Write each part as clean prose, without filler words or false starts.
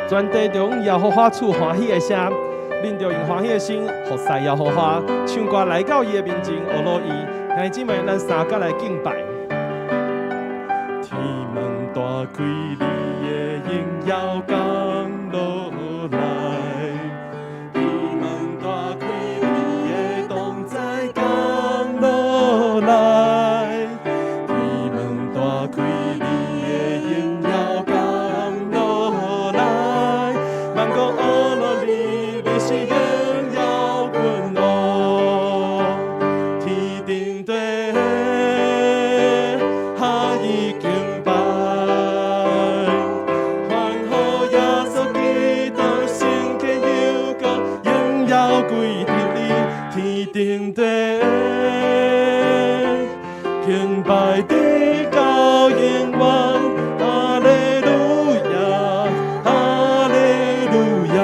全地中要好花处欢喜的声，恁着用欢喜的心，服侍要好花，唱歌来到伊的面前，学乐伊。弟兄姊妹，咱三甲来敬拜。天门大开，你的荣耀降落来。天门大开，你的同在降落来。天门大开，你的荣耀降落来。万国阿罗你，你是荣耀君王。天顶地。定地敬拜的高永远，哈利路亚，哈利路亚。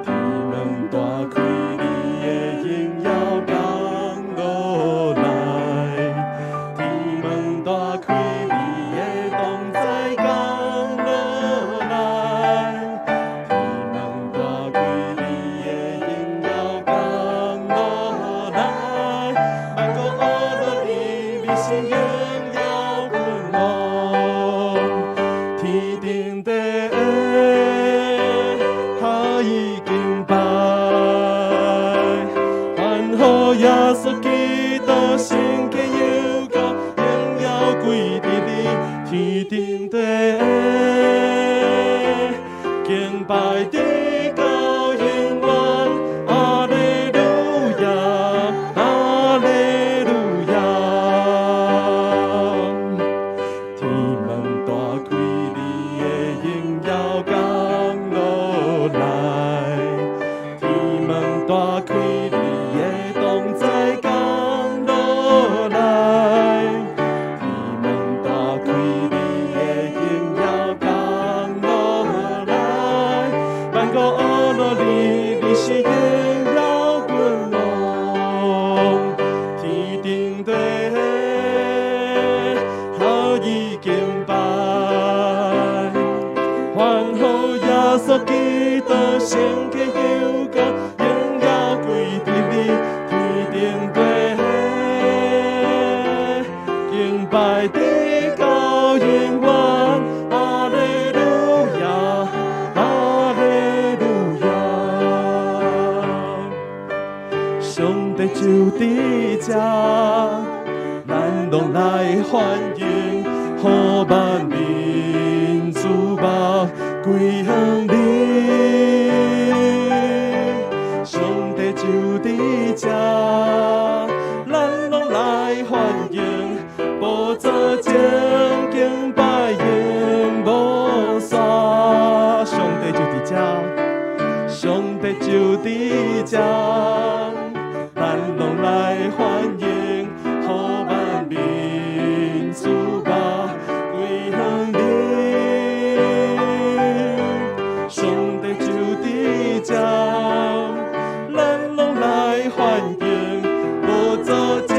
天门大开，你的荣耀降落来。大开你的同在降落来，天门大开你的荣耀降落来，万国阿罗你，你是荣耀君王，天顶地下已敬拜，欢呼耶稣基督圣洁有高。归伫你天顶地，敬拜的高永远，哈利路亚，哈利路亚。天门大开，你的荣耀降落来，天门大开，你的同在降落来。你是荣耀君王，天顶地下已敬拜，欢呼耶稣基督圣洁有高，荣耀归伫你，天顶地敬拜的高永远，哈利路亚，哈利路亚。上帝就伫这，咱拢来欢迎，好万民主吧归向你。上帝就伫这，咱拢来欢迎，宝座前敬拜永无煞。上帝就伫这，上帝就伫这。咱拢来欢迎，好万民主吧归向你。上帝就伫这，咱拢来欢迎，宝座前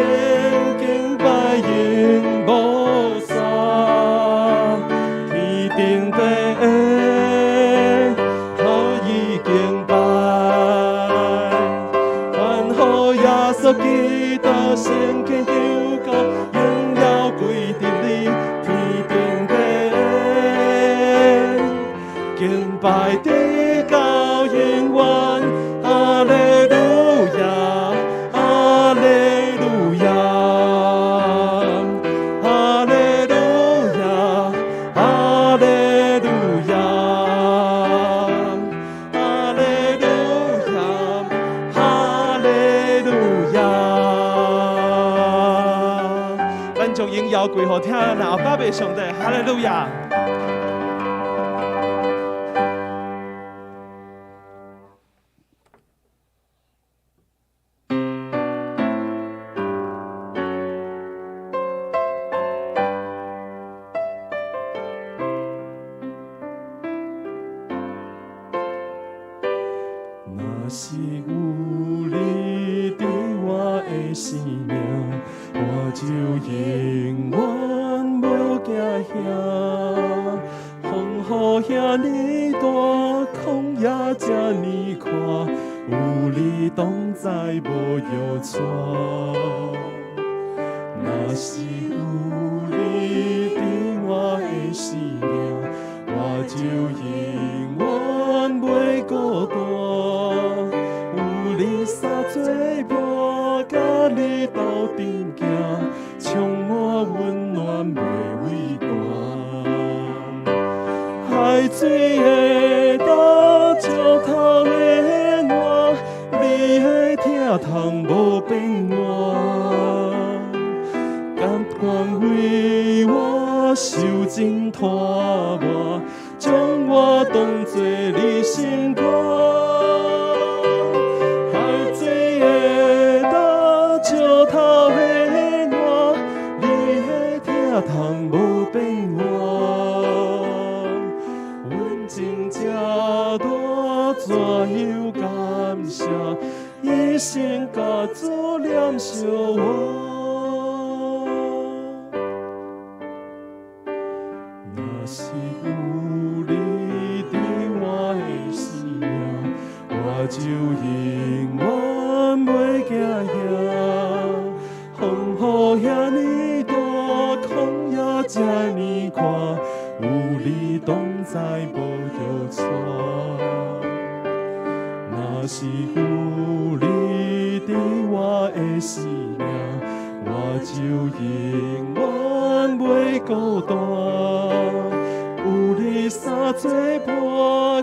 敬拜永无煞。天顶地可以敬拜。基督圣洁有高，荣耀归伫你，天顶地敬拜的高永远，哈利路亚，哈利路亚，哈利路亚，哈利路亚，哈利路亚，哈利路亚。咱将荣耀归乎听那爸爸上帝，哈利路亚。是有你伫我的生命，我就永远无惊吓。风雨遐尼大，旷野这尼宽，有你同在无忧愁。若是有你伫我的生命，我就永远袂孤单。有你相作伴，甲你斗阵行，充满温暖袂畏寒。海水的干，石头的暖，你的疼痛无变换。甘愿为我受尽拖磨，将我当作你心肝。海水的干，石头的暖，你的疼痛无变换。阮情这大，怎样感谢？一生甲主念相我。若是有你伫我的生命，我就永远袂惊吓。风雨遐尼大，旷野这尼宽，有你同在无忧愁。若是有你伫我的生命，我就永远袂孤单。有你相作伴，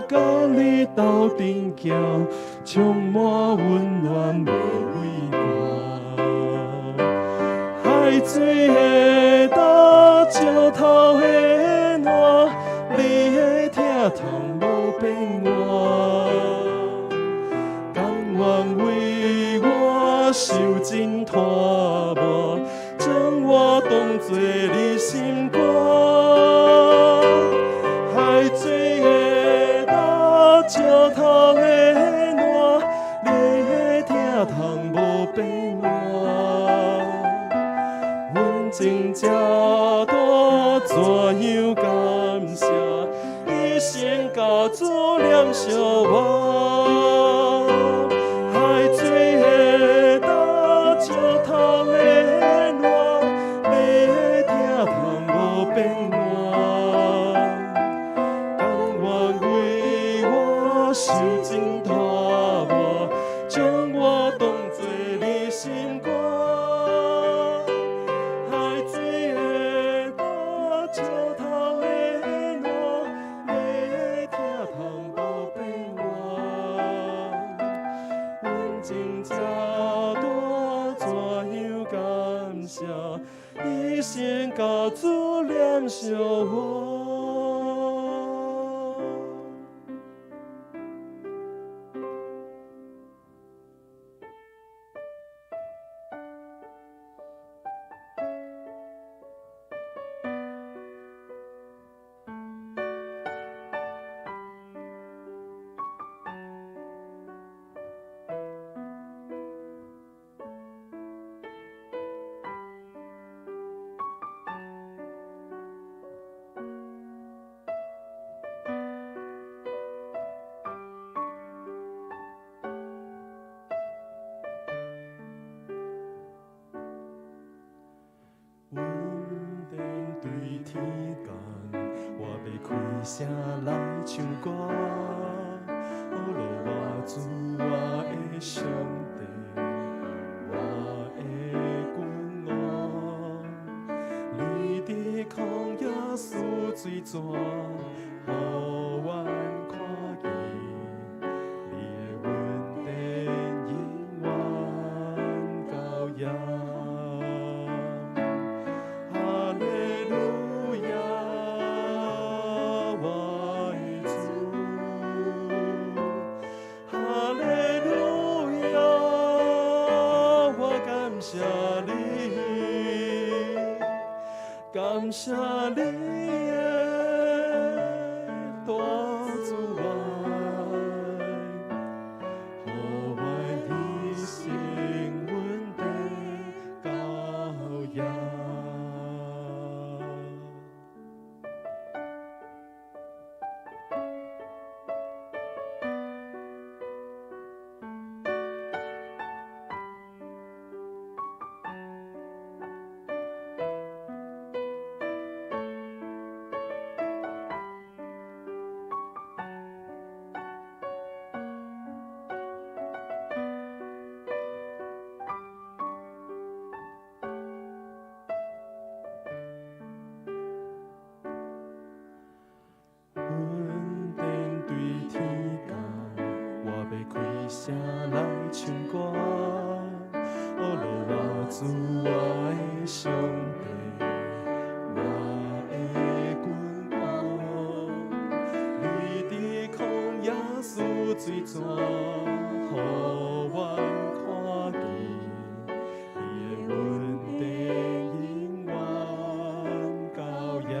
甲你斗阵行，充满温暖袂畏寒。海水的干，石头的暖，你的疼痛无变换。甘愿为我受尽拖磨，将我当作你心肝。海水的干，石头的暖，你的疼痛无变换。阮情这大，怎样感谢？一生甲主念相我。海水的干，石头的暖，你的疼痛无变换。甘愿为我受尽拖磨，将我当作你心肝。海水的干，石头的暖，你的疼痛无变换。阮情这大，怎样感谢？一生甲主念相我。阮面对天间，我要开声来唱歌，落我主我的上帝，我的君王。你伫曠野输水泉，予阮看见你的恩典永远高扬。感谢你的大慈爱，予声来唱歌，哦罗我主我的上帝，我的君王，你伫曠野输水泉，予阮看见你的稳定永远高扬，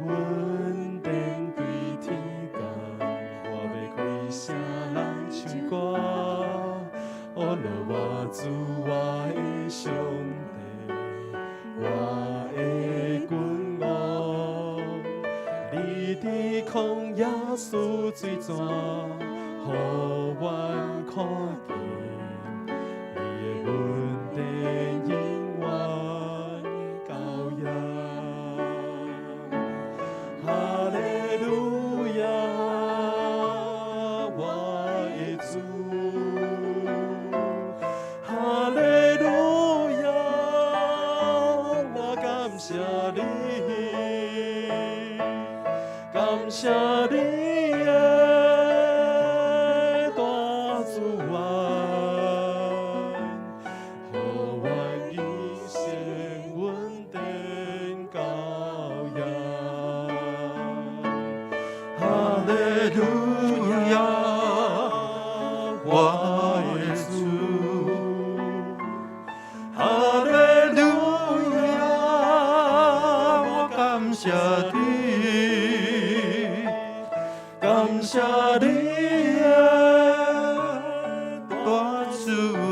稳定对天降，我要开声来唱歌，哦罗我主我的上帝，我的君王，你伫曠野输水泉，予阮看见你的稳定永远高扬。哈利路亚，我的主，哈利路亚，我感谢你，感谢你的大主啊，予阮一生稳定高扬。哈利路亚，我的主，哈利路亚，我感谢你，感谢你的大主啊，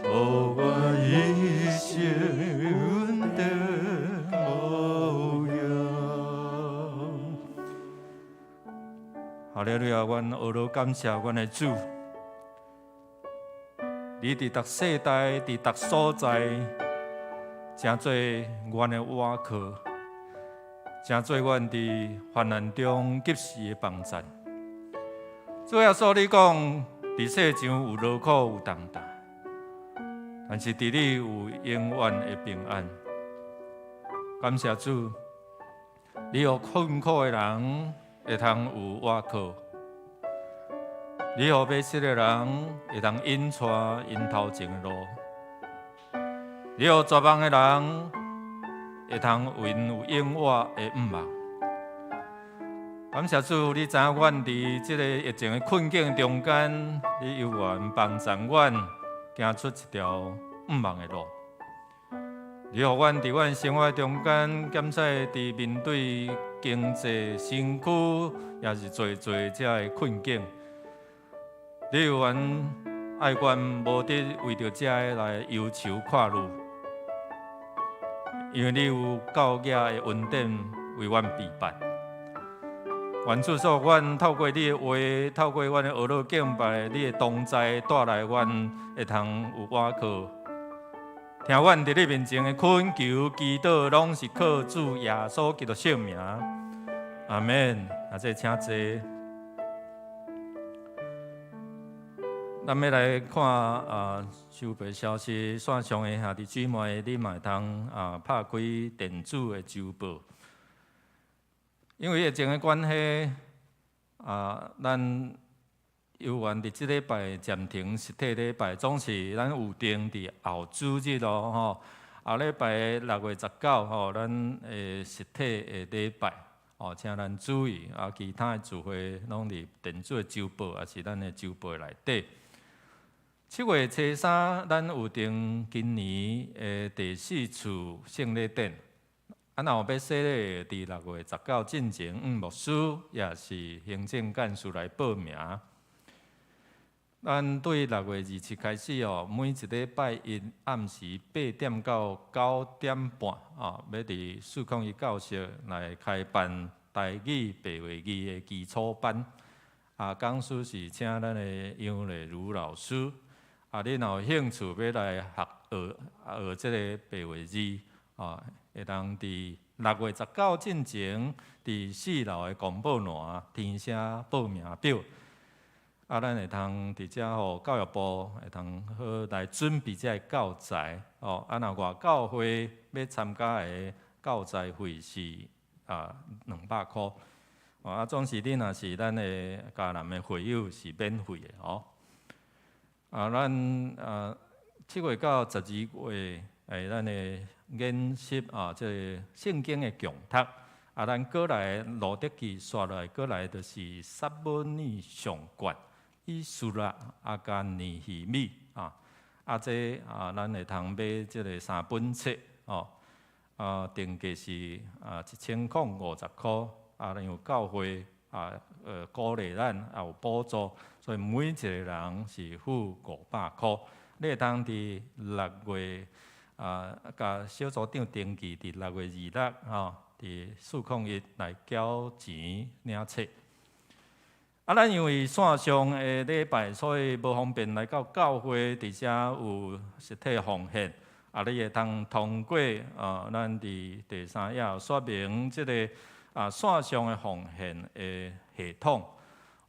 予我一生稳定高扬。哈利路亚！阮俄罗感谢阮的主，你伫逐世代、伫逐所在，真做阮的倚靠，真做阮伫患难中及时的帮助。主耶稣，你讲伫世上有劳苦有重担，但是伫你有永远的平安。感谢主，你予困苦的人会通有倚靠，你予迷失的人会通引带因头前的路，你予绝望的人会通有因有永远的盼望。感谢主，你知影阮伫即个疫情的困境中间，你犹原帮助阮行出一条盼望的路。你予阮伫阮生活中间，检测伫面对经济、身躯，也是做遮的困境。你犹原爱阮无得为着遮来忧愁看虑，因为你有教业的恩典为阮备办。愿主说，阮透过你的话，透过阮的学乐敬拜，你的同在带来阮会通有倚靠。听阮伫你面前的恳求、祈祷，拢是靠主耶稣基督圣名。阿免。啊，这请坐。咱要来看收备消息，线上的兄弟姊妹，你嘛会通拍开电子的周报。因为疫情的关系，咱犹原伫即礼拜暂停实体礼拜，总是咱有定伫后主日咯吼。后礼拜6月19吼，咱的实体的礼拜哦，请咱注意其他的聚会拢伫电子的周报，也是咱的周报内底。7月初3，咱有定今年的第4次圣礼典。若有要洗礼，伫6月19进前，牧师也是行政干事来报名。咱对6月27开始哦，每一礼拜一暗时8点到9点半要伫401教室来开办台语、白话语的基础班。讲师是请咱的杨丽如老师。你若有兴趣要来学这个白话字会当伫6月19进前，伫4楼的公报栏填写报名表。咱会通伫遮互教育部会通好来准备这个教材若外教会要参加的教材费是200块。总是你若是咱的迦南的会友是免费的吼。咱7月到12月，咱的研习即圣经的强读。咱过来路德记刷来，过来就是撒母耳上卷、以斯拉、阿加尼希米这咱会通买即个3本册定价是1050块。咱有教会鼓励咱，也有补助，所以每一个人是付500块。你会当伫6月甲小组长登记，伫6月26伫401来缴钱领册。咱因为线上的礼拜，所以无方便来到教会，而且有实体奉献。你会通过咱伫第3页说明即个线上的奉献的系统。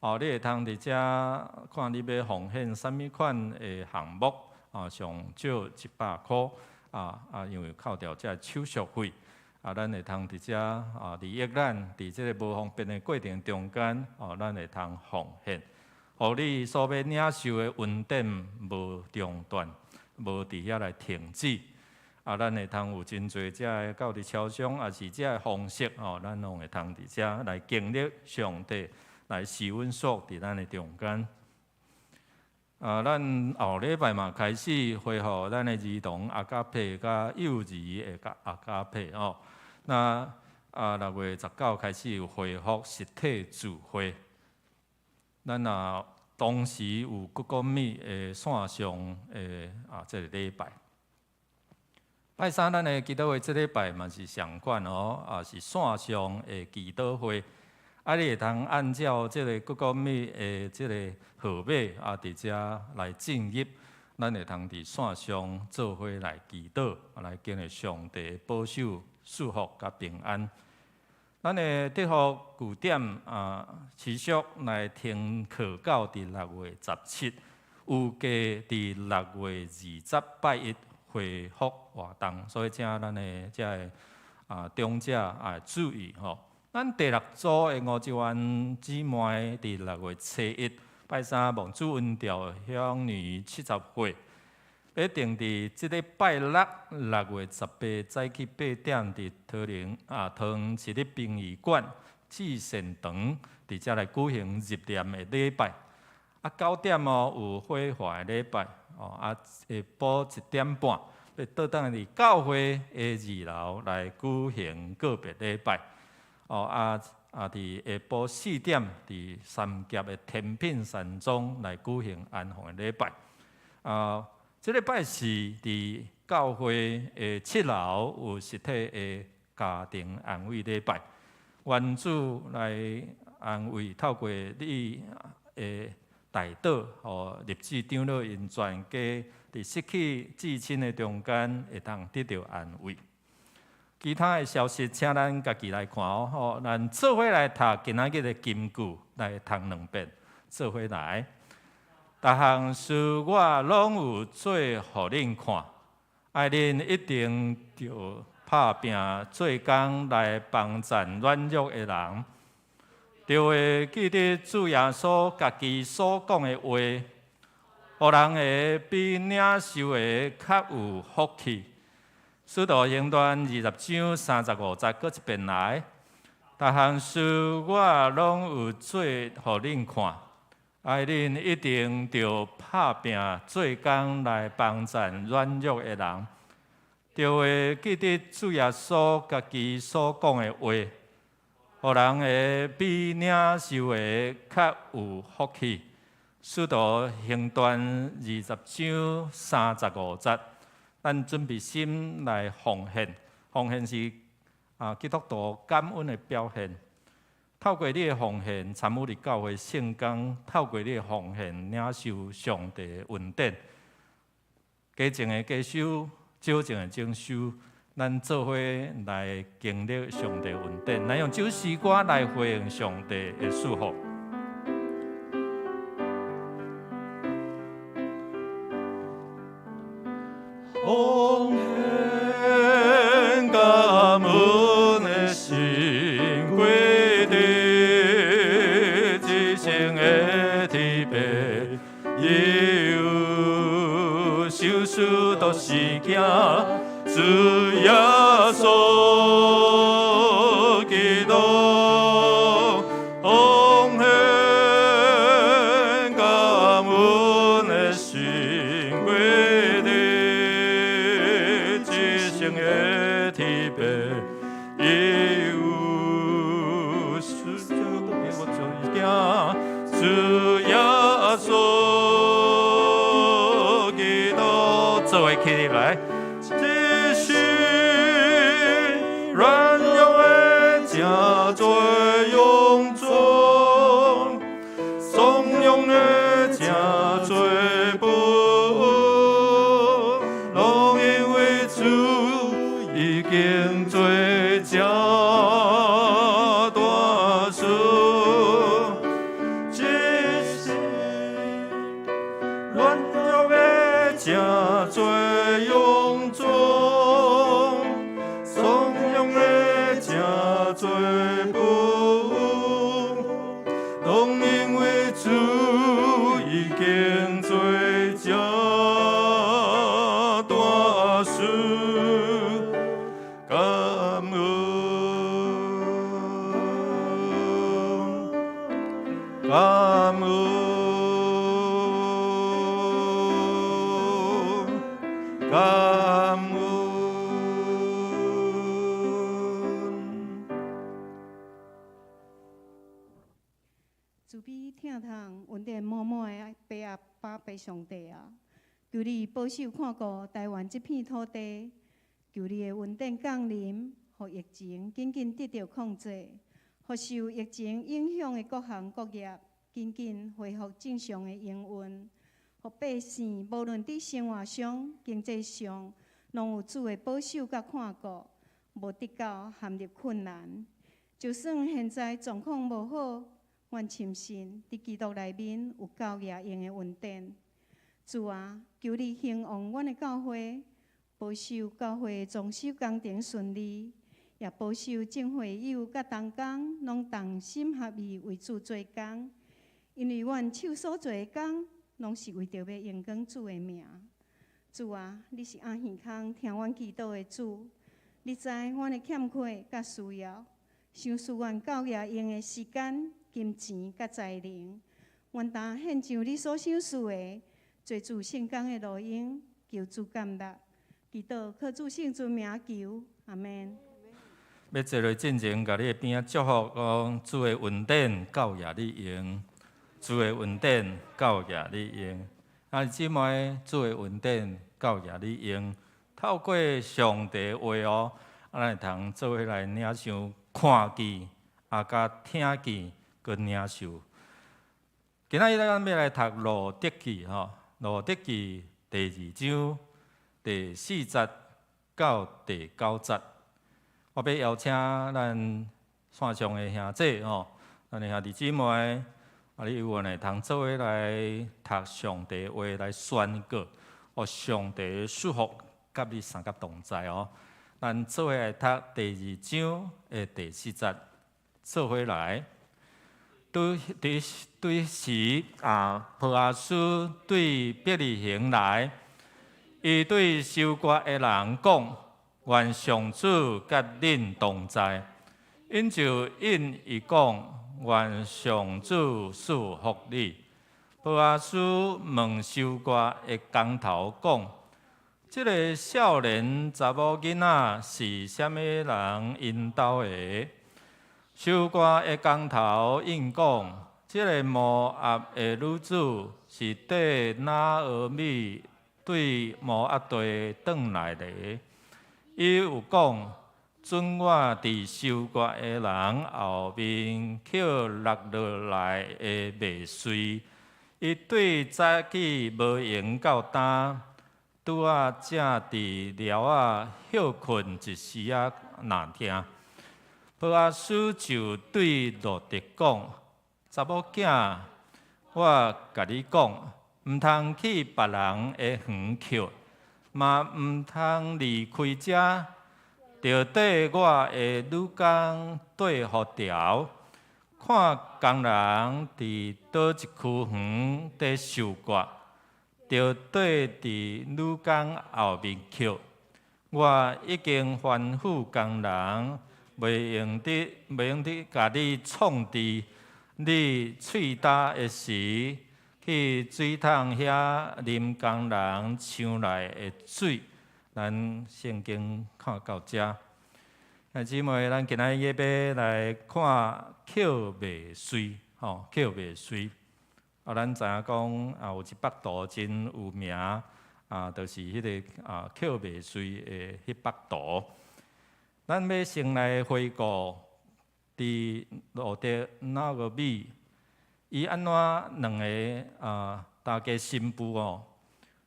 你会通伫遮看你要奉献啥物款的项目上少100块因为扣掉这手续费咱会通伫遮利益咱伫即个无方便的过程中间咱会通奉献，互你所要领受的恩典无中断，无伫遐来停止。咱会通有真侪遮的教理超商，也是遮的方式咱拢会通伫遮来经历上帝来施恩所伫咱的中间。咱后礼拜嘛开始恢复咱的儿童阿加佩甲幼儿的阿加佩那6月19开始有恢复实体聚会。咱同时有Google Meet的线上的这个礼拜。拜三咱的祈祷会这礼拜嘛是上款是线上的祈祷会。你会通按照这个Google Meet的这个号码伫遮来进入，咱会通伫线上做伙来祈祷，来经历上帝保守、祝福甲平安。咱的德福据点持续来听课到伫6月17，预计伫6月20拜一恢复活动，所以请咱的遮的长者注意咱第6组的50万姊妹伫6月7日拜三蒙主恩调享女70岁，要定伫即礼拜六6月18早起8点伫桃园市立殡仪馆至善堂伫遮来举行入殓的礼拜。9点有火化的礼拜下晡1点半要倒转伫教会的2楼来举行告别礼拜。伫下晡4点，伫三峡的天品山庄来举行安放的礼拜。这礼拜是伫教会的7楼有实体的家庭安慰礼拜，愿主来安慰，透过你的代祷，互立志长老因全家伫失去至亲的中间，会当得到安慰。其他的消息，请咱家己来看咱做伙来读今仔日的金句，来读2遍，做伙来。逐项事我拢有做互恁看，爱恁一定着拍拼做工来帮助软弱的人，就会记得主耶稣家己所讲的话，互人会比领受的较有福气。使徒行传20章35节，搁一遍来。逐项事我拢有做互恁看，爱恁一定着拍拼做工来帮助软弱的人，就会记得主耶稣家己所讲的话，互人会比领受的较有福气。使徒行传20章35节。咱准备心来奉献，奉献是基督徒感恩的表现。透过你的奉献，参与你教会圣工；透过你的奉献，领受上帝的恩典。加种的加收，少种的少收。咱做伙来经历上帝恩典，来用这首诗歌来回应上帝的祝福。奉献感恩的心，行，主耶稣基督，奉献感恩的心归你，一生的体别，已有世上的我就行，主耶稣基督，做位起来。软弱的正做勇壮，怂恿的正做本，拢因为主已经做正大事，只是软弱的正做勇壮。做本，拢因为主已经做正大事，感恩，感恩，感恩。慈悲疼痛、稳定满满的爸啊，爸爸上帝啊，求你保守看顾台湾这片土地，求你的稳定降临，互疫情紧紧得到控制，互受疫情影响的各行各业紧紧恢复正常的营运，互百姓无论伫生活上、经济上，拢有主的保守甲看顾，无得到陷入困难。就算现在状况无好，阮深信伫基督内面有教业用的稳定。主啊，求你兴旺阮的教会，保守教会的装修工程顺利，也保守众会友甲同工拢同心合意为主做工。因为阮手所做的工，拢是为着要荣光主的名。主啊，你是安耳康听阮祈祷的主，你知阮的欠缺甲需要，想使阮教业用的时间、金钱甲才能，愿当献上你所想事的，做主圣工的路用，求主感动。祈祷靠主圣尊名求，阿门。要坐落进前，甲你的边仔祝福讲，主的恩典教业你用，主的恩典教业你用。啊，姊妹，主的恩典教业你用，透过上帝的话哦，咱会通做伙来领受看见，甲听见，佮领受。今仔日咱要来读《路得记》吼，《路得记》第2章第4节到第9节。我要邀请咱线上的兄弟吼，咱的兄弟姊妹，你有缘会通做伙来读上帝话来宣告，互上帝的祝福甲你三甲同在哦。咱做伙来读第2章的第4节，做伙来。对时波阿斯对伯利恒来，伊对收割的人讲：愿上主甲恁同在。因就因伊讲：愿上主赐福你。波阿斯问收割的工头讲：这个少年查某囡仔是啥物人引导的？收割的工头应讲：这个摩押的女子是缀拿俄米对摩押地转来的。伊有讲：准我伫收割的人后面捡落落来的麦穗。伊对早起无闲到呾，拄啊正伫寮仔休困一时啊，难听。波阿斯就对路得讲：查某囝，我甲你讲，毋通去别人的园捡，嘛毋通离开遮，着缀我的女工缀互条，看工人伫倒一区园伫收割，就倒伫女工后面捡。我已经吩咐工人，袂用得甲你创治。你喙焦的时，去水桶遐啉工人抢来的水。咱圣经看到这。兄姊妹，咱今仔日要来看口未水，口未水。咱知影讲有一幅图真有名，就是迄个口未水的迄幅图。咱要先来回顾，伫路德拿俄米，伊安怎两个大家新妇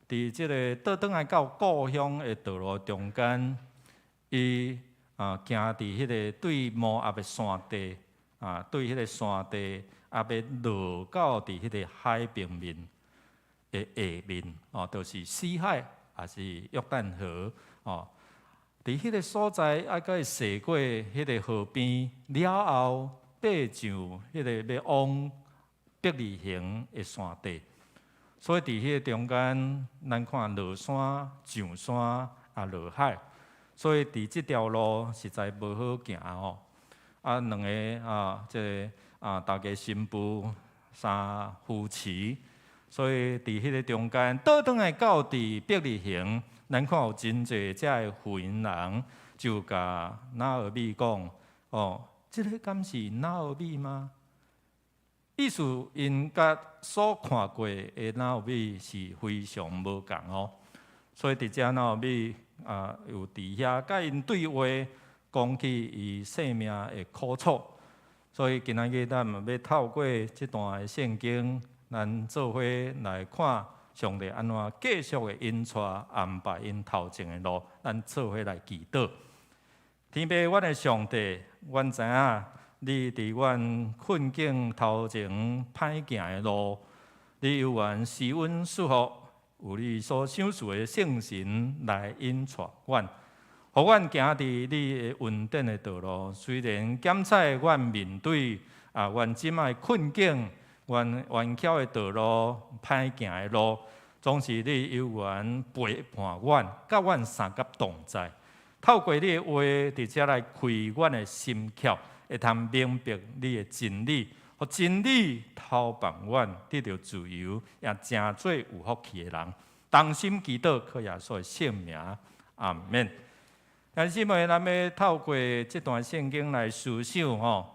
伫即个倒转来到故乡的道路中间，伊行伫迄个对摩押的山地，对迄个山地要落到伫迄个海平面的下面，就是死海，也是约旦河，伫迄个所在，还阁会驶过迄个河边了后，爬上迄个要往伯利恒的山地。所以伫迄个中间，咱看落山、上山落海，所以伫即条路实在无好行两个即个大家新妇三夫妻，所以伫迄个中间倒转来到伫伯利恒，咱看有真侪遮个妇人人就甲拿俄米讲：即个敢是拿俄米吗？意思，因甲所看过的拿俄米是非常无共所以伫遮拿俄米有伫遐甲因对话，讲起伊性命的苦楚。所以今仔日咱嘛要透过即段的圣经，咱做伙来看上帝安怎继续的引带安排因头前的路，咱做伙来祈祷。天父，阮的上帝，阮知影。你伫阮困境头前歹行的路，你有愿施阮赐福，有你所想事的圣神来引带阮，互阮行伫你的稳定的道路。虽然检测阮面对阮即摆困境，阮弯曲的道路、歹行的路，总是你有愿陪伴阮，甲阮三甲同在。透过你的话，伫遮来开阮的心窍。会通明白你的真理，互真理透帮阮得到自由，也真做有福气的人。同心祈祷，靠耶稣的圣名，阿免。但是妹，咱要透过这段圣经来思想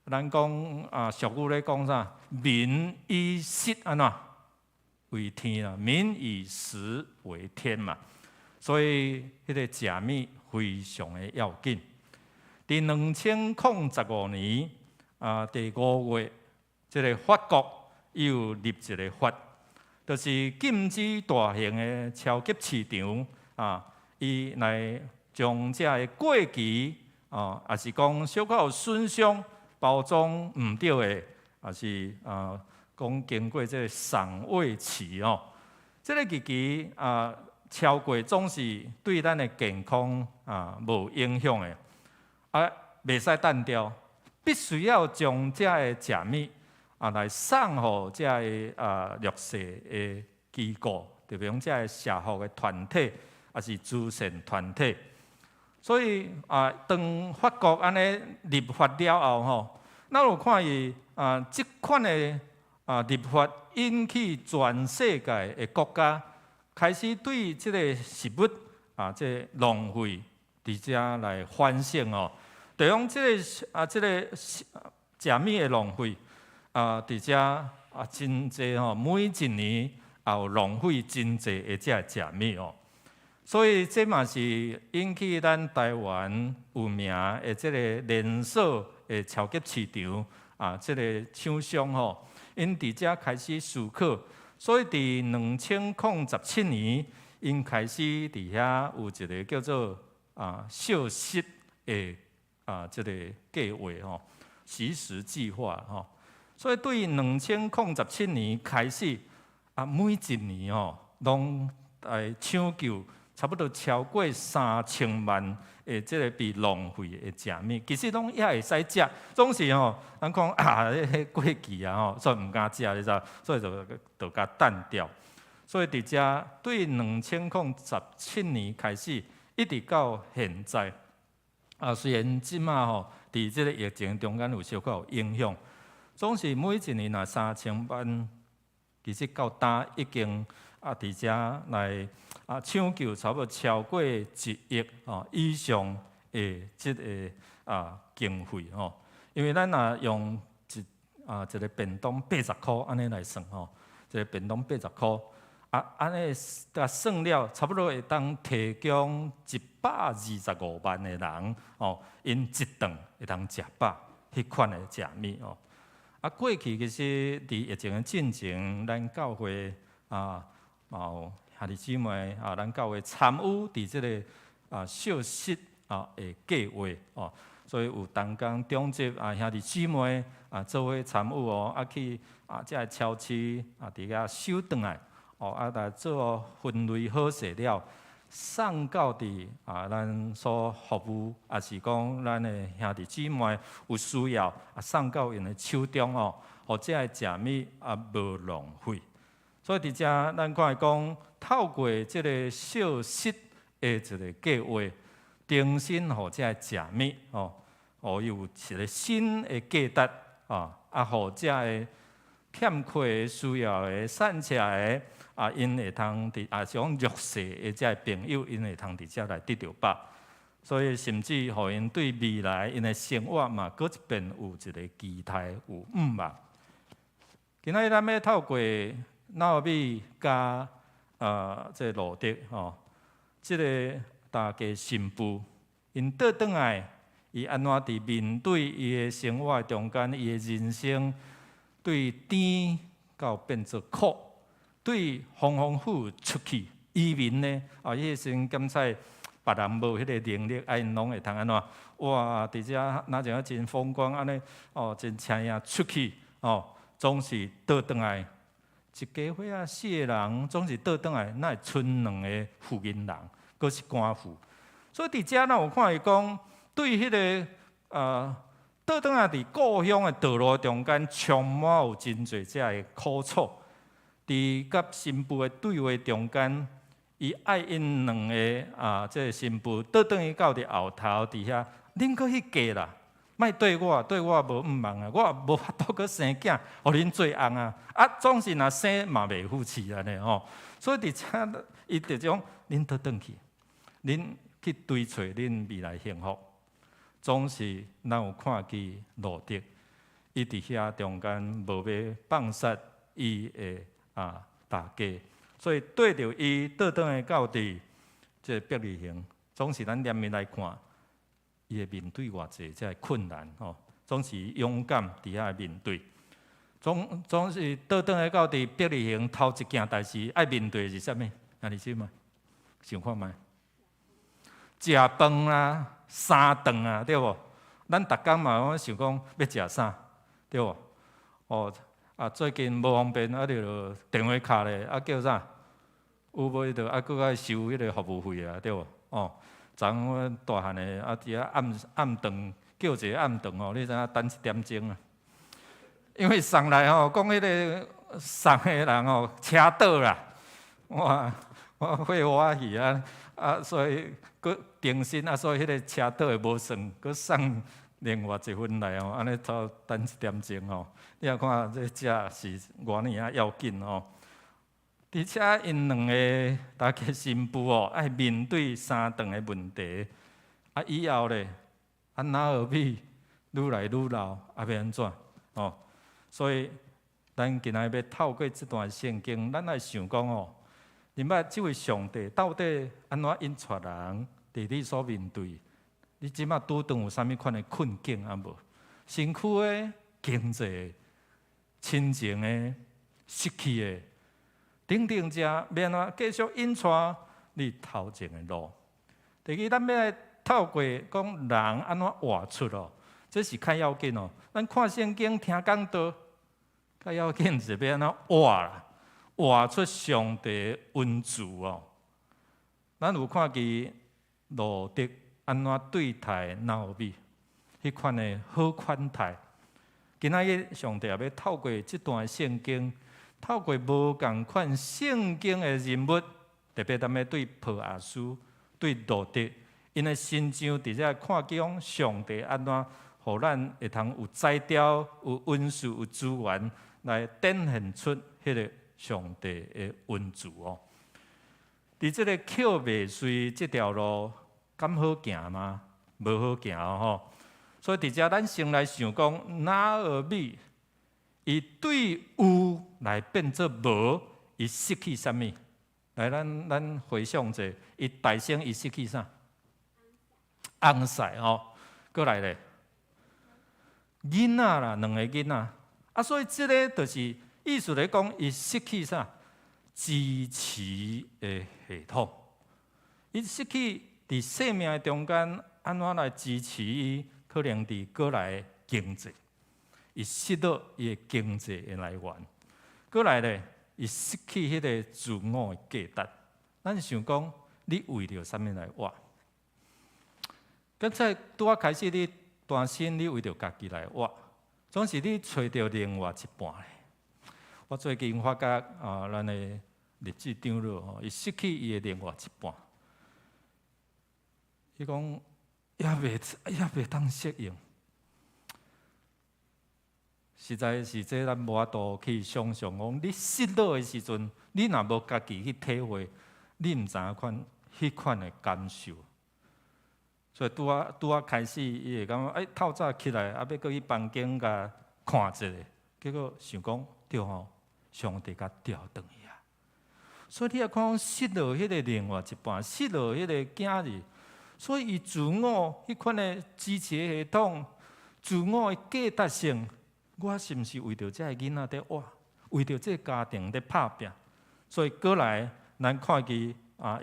咱讲俗语咧讲啥？民以食安怎为天啊？民以食为天嘛。所以迄个食物非常的要紧。伫2005年第5月，即个法国又立一个法，就是禁止大型的超级市场伊来将这个过期也是讲小可有损伤、包装唔对的，也是讲经过这个赏味期这个日期超过总是对咱的健康无影响的。袂使单调，必须要将这个食物来送互这个弱势的机构，特别讲这个社福的团体，也是慈善团体。所以当法国安尼立法了后咱有看伊即款的立法引起全世界的国家开始对即个食物即浪费伫遮来反省就用即个食物的浪费伫遮真济每一年也有浪费真济的这食物所以这嘛是引起咱台湾有名的即个连锁的超级市场即个厂商因伫遮开始思考，所以伫2017年，因开始伫遐有一个叫做消失的即个计划实施计划所以对2017年开始每一年拢来抢救差不多超过3000万的即个被浪费的食物，其实拢也会使食，总是咱讲迄过期所以毋敢食，你知，所以就甲等掉。所以伫遮对2017年开始，一直到现在，虽然即马伫即个疫情中间有小可有影响，总是每一年3000万，其实到今已经伫遮来抢救差不多超过1亿以上的即个经费因为咱用一个便当80块安尼来算一个便当80块安尼算了，差不多会当提供125万的人因一顿会当食饱，迄款的食物过去其实伫疫情的进程，咱教会有兄弟姊妹咱教会参与伫即个小息的计划所以有同工中级兄弟姊妹做伙参与去遮超市伫遐收转来来做分类好势了，送到伫咱所服务，也是讲咱的兄弟姊妹有需要送到因的手中或者的食物无浪费。所以伫遮咱看讲，透过即个小息的一个计划，重新互遮的食物有一个新的价值互遮的欠缺需要的散车的因会通伫种弱势的遮朋友，因会通伫遮来得到饱，所以甚至互因对未来因的生活嘛，搁一遍有一个期待，有望。今仔日咱要透过闹米加这路德即个大家新妇因倒转来，伊安怎伫面对伊的生活中间，伊的人生对甜到变做苦。对丰丰富富出去移民呢？迄个时阵检测别人无迄个能力，因拢会通安怎？哇！伫遮哪像真风光安尼真请呀出去总是倒转来一家伙4个人，总是倒转来，哪会剩2个富人人，佫是寡妇。所以伫遮咱有看伊讲，对迄个倒转来伫故乡的道路中间，充满有真侪遮的苦楚。伫甲新妇的对话中间，伊爱因2个即个新妇倒转去到伫后头伫遐，恁搁迄家啦，莫对我无毋望我也无法度搁生囝，互恁做翁总是若生嘛袂富气安尼所以伫遮伊就种恁倒转去，恁去追找恁未来幸福，总是咱有看见路德，伊伫遐中间无要放杀伊的。大家，所以对着伊倒转来到伫即伯利恒，总是咱连面来看，伊会面对偌济即困难总是勇敢伫遐面对。总是倒转来到伫伯利恒头一件代志爱面对的是啥物？兄弟姊妹，想看觅？食饭啦，3顿对无？咱逐工嘛想讲要食啥，对无？最近无方便，就电话卡咧，叫啥？有无就搁爱收迄个服务费对无？昨昏大汉的伫遐暗顿叫一个暗顿你知影等1点钟因为送来讲迄个送的人车倒啦，我会欢喜所以搁更新所以迄个车倒的无算，搁送另外一份来安尼都等1点钟你也看这食是偌尔要紧而且因2个大家新妇爱面对3顿的问题以后咧哪尔米愈来愈老要安怎所以咱今仔要透过这段圣经，咱来想讲你捌这位上帝到底安怎引带人伫你所面对？你即马拄着有啥物款的困境无？身躯的、经济的、亲情的、失去的，等等者要安怎继续引带你头前的路？第二，咱要透过讲人安怎活出这是较要紧咱看圣经、听讲道，较要紧是要安怎活出上帝的恩慈咱有看见路德安怎对待拿俄米，迄款的好款待。今仔日上帝也要透过这段圣经，透过无共款圣经的人物，特别咱们对波阿斯、对路德，因的心肠伫遮看见上帝安怎，互咱会通有才调、有恩赐、有资源来展现出迄个上帝的恩慈哦。伫即个口未遂即条路，敢好行吗？无好行哦吼。所以伫遮咱先来想讲，拿俄米伊对有来变做无，伊失去啥物？来，咱回想者，伊大声伊失去啥？翁婿吼，过来咧，囡仔啦，两个囡仔啊，所以即个就是意思来讲，伊失去啥？支持的系统，伊失去伫生命的中间，安怎来支持伊？可能伫过来经济，伊失落伊的经济的来源。过来咧，伊失去迄个自我的价值。咱想讲，你为着啥物来活？刚才拄仔开始，你担心你为着家己来活，总是你找到另外一半咧。我最近发觉咱的日子长老吼，伊失去伊的另外一半。伊讲也袂当适应，实在是这咱无法度去想象讲，你失落的时阵，你若无家己去体会，你毋知影迄款的感受。所以拄仔开始，伊会感觉透早起来，要搁去房间甲看一下，结果想讲对吼，上帝甲调转去啊。所以你也看失落迄个另外一半，失落迄个囝儿。所以，伊自我迄款的支持系统，自我的价值性，我是毋是为着这个囡仔在活，为着这个家庭在打拼？所以过来，咱看见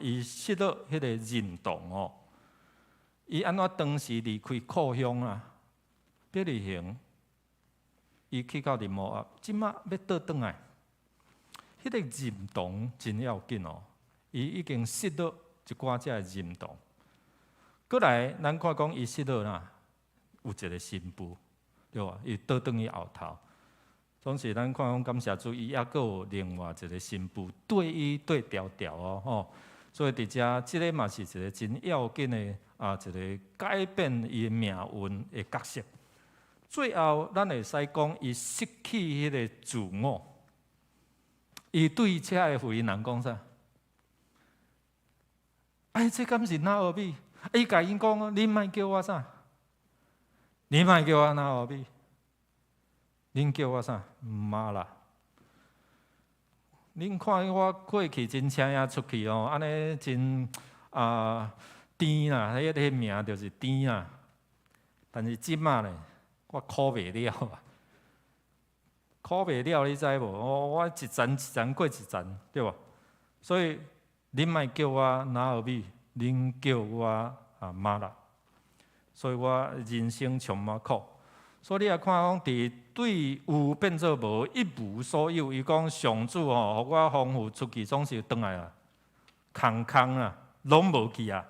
伊失落迄个认同哦，伊安怎当时离开故乡啊？伯利恒，伊去到利摩押，即马要倒转来，迄个认同真要紧哦。伊已经失落一寡只认同。过来，咱看讲伊失落啦，有一个新妇，对吧？伊倒转去后头，总是咱看讲感谢主，伊还阁有另外一个新妇对伊对调调哦吼。所以伫遮，即个嘛是一个真要紧的一个改变伊命运的角色。最后，咱会使讲伊失去迄个自我，伊对遮个妇人人讲啥？这敢是拿俄米？伊甲因讲：“恁莫叫我啥？恁莫叫我拿俄米，恁叫我啥？妈啦！恁看我过去真请也出去哦，安尼真甜啦，迄个名就是甜啦。但是即马咧，我苦袂了啊，苦袂了，你知无？我一层一层过一层，对吧？所以恁莫叫我拿俄米。”恁叫我妈啦，所以我人生充满苦。所以你也看讲，伫对有变做无，一无所有。伊讲上主吼，互我丰富出去，总是转来啊，空空啊，拢无去啊。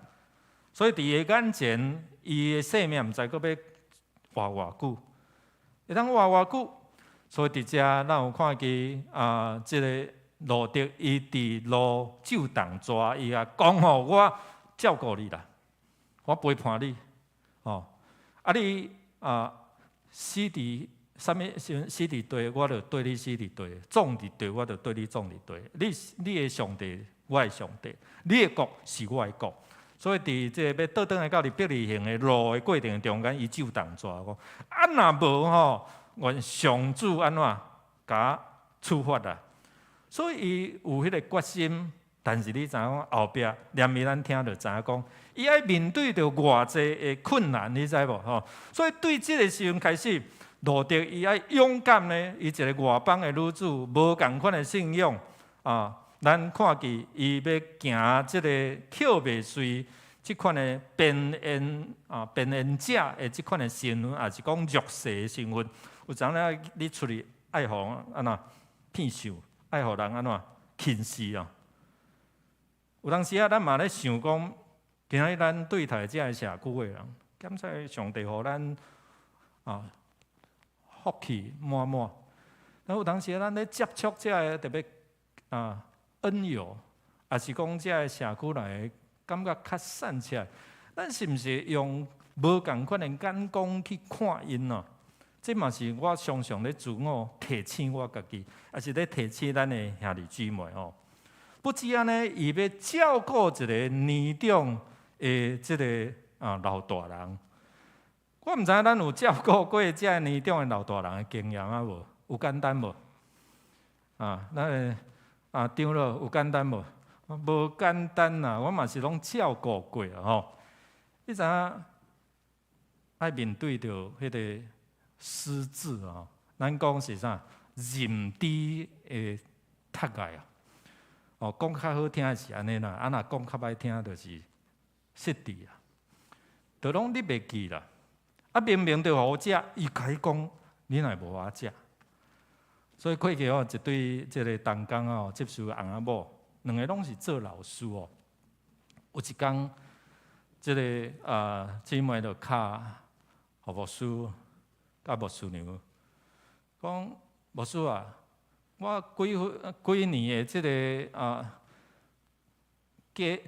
所以伫伊眼前，伊的生命毋知阁要活偌久，会当活偌久。所以伫遮，咱有看见即个路德，伊伫路就当抓伊啊，讲吼我。照顾你啦，我陪伴你，你死伫啥物？死伫地，我就对你死伫地；种伫地，我就对你种伫地。你的上帝，我的上帝；你的国是我的国。所以伫这要倒转来到伯利恒的路的过程中间，伊就当抓讲，若无吼，愿上主安怎甲处罚啦？所以伊有迄个决心。但是你知影后壁念伊咱听着知影讲，伊爱面对着偌济的困难，你知无吼？所以对即个时阵开始，路德伊爱勇敢呢，伊一个外邦的女子，无共款的信仰咱看见伊要行即个口未遂，即款的辩言者的即款的身份，也是讲弱势的身份。有阵咧，你出去爱互安怎骗受，爱互人安怎轻视啊？有当时咱嘛咧想讲，今仔日咱对待这个社区的人，感谢上帝，互咱福气满满。然后有当时咱咧接触这个特别恩友，也是讲这个社区内感觉较散起来，咱是毋是用无共款的眼光去看因哦？这嘛是我常常咧自我提醒我家己，也是咧提醒咱的兄弟姊妹哦。不止安尼，伊要照顾一个年长的这个老大人。我毋知影咱有照顾过这个年长的老大人的经验啊无？有简单无？咱长老有简单无？无简单啦，我嘛是拢照顾过啊吼。你知影爱面对着迄个失智啊？咱讲是啥？认知的窒碍啊！讲较好听是安尼啦，若讲较歹听就是失智啊，就拢你袂记啦。明明就互我食，伊甲你讲，你若无法食。所以过去一对即个同工接受翁仔某，两个拢是做老师哦。有一工，即个姊妹就敲互牧师甲牧师娘，讲牧师啊，我几年的即个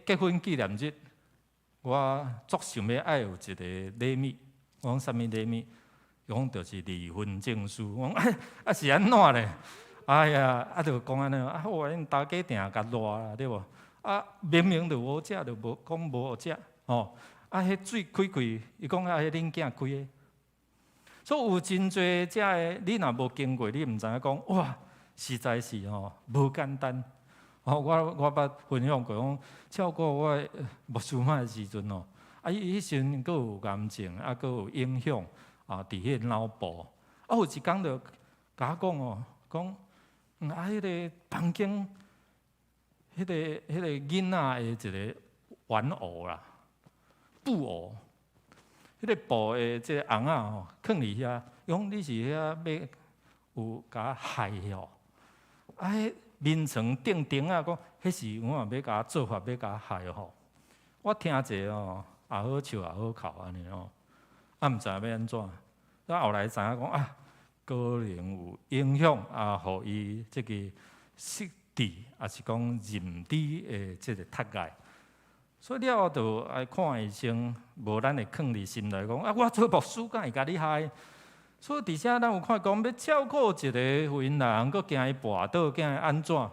结婚纪念日，我足想要爱有一个礼物。我讲啥物礼物？伊讲就是离婚证书。我讲是安怎咧？哎呀，就讲安尼我因大家定甲热啦，对无？明明就无食，就无讲无好食哦。迄水开开，伊讲迄恁囝开的。所以有真侪遮个，你若无经过，你毋知影讲哇，实在是无简单。我捌分享过，讲照顾我牧师妈的时阵伊迄阵佫有癌症，佫有影响伫迄脑部。有一工就甲我讲迄个房间，迄个囡仔的一个玩偶啦，布偶，迄个布的即个翁仔囥伫遐，讲你是遐要有甲害哦。迄面床顶顶讲迄是我要甲做法要甲害吼。我听者也好笑也好哭安尼毋知要安怎。后来知影讲可能有影响互伊即个失智，也是讲认知的即个窒碍。所以了后就爱看医生，无咱会囥伫心内讲我做牧师敢会甲你害？所以而且咱有看讲要照顾一个妇人，佫惊伊跋倒，惊伊安怎？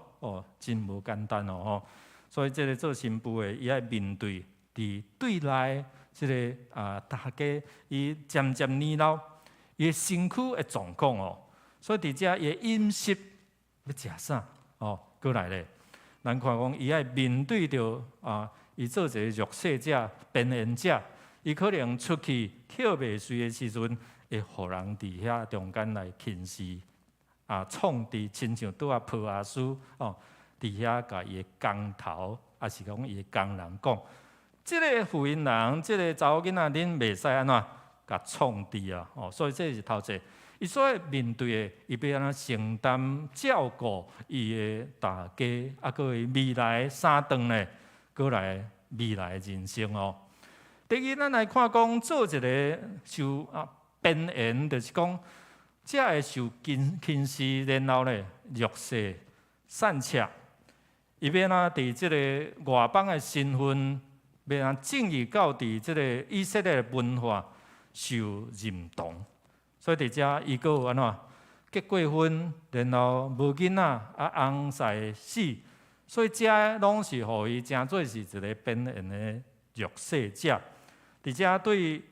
真无简单吼。所以即个做新妇的，伊爱面对伫对内即个大家，伊渐渐年老，伊身躯的状况所以伫遮伊的饮食要食啥过来咧，咱看讲伊爱面对着伊做一个弱势者、边缘者，伊可能出去捡袂随的时阵，会互人伫遐中间来轻视创治，亲像拄抱阿叔伫遐甲伊的工头，也是讲伊的工人讲，即个妇人人，即个查某囡仔，恁袂使安怎甲创治所以这是头一，伊所要面对的，伊要安怎承担照顾伊的大家，佮伊未来3顿咧，过来未来的人生第二，咱来看讲做一个受边缘，就是讲才会受轻视，然后咧弱势、散赤，伊要伫即个外邦的身份，要正义到伫即个以色列的文化受认同。所以伫遮伊佫有安怎结过婚，然后无囡仔，翁婿死，所以遮拢是互伊诚做是一个边缘的弱势者。伫遮对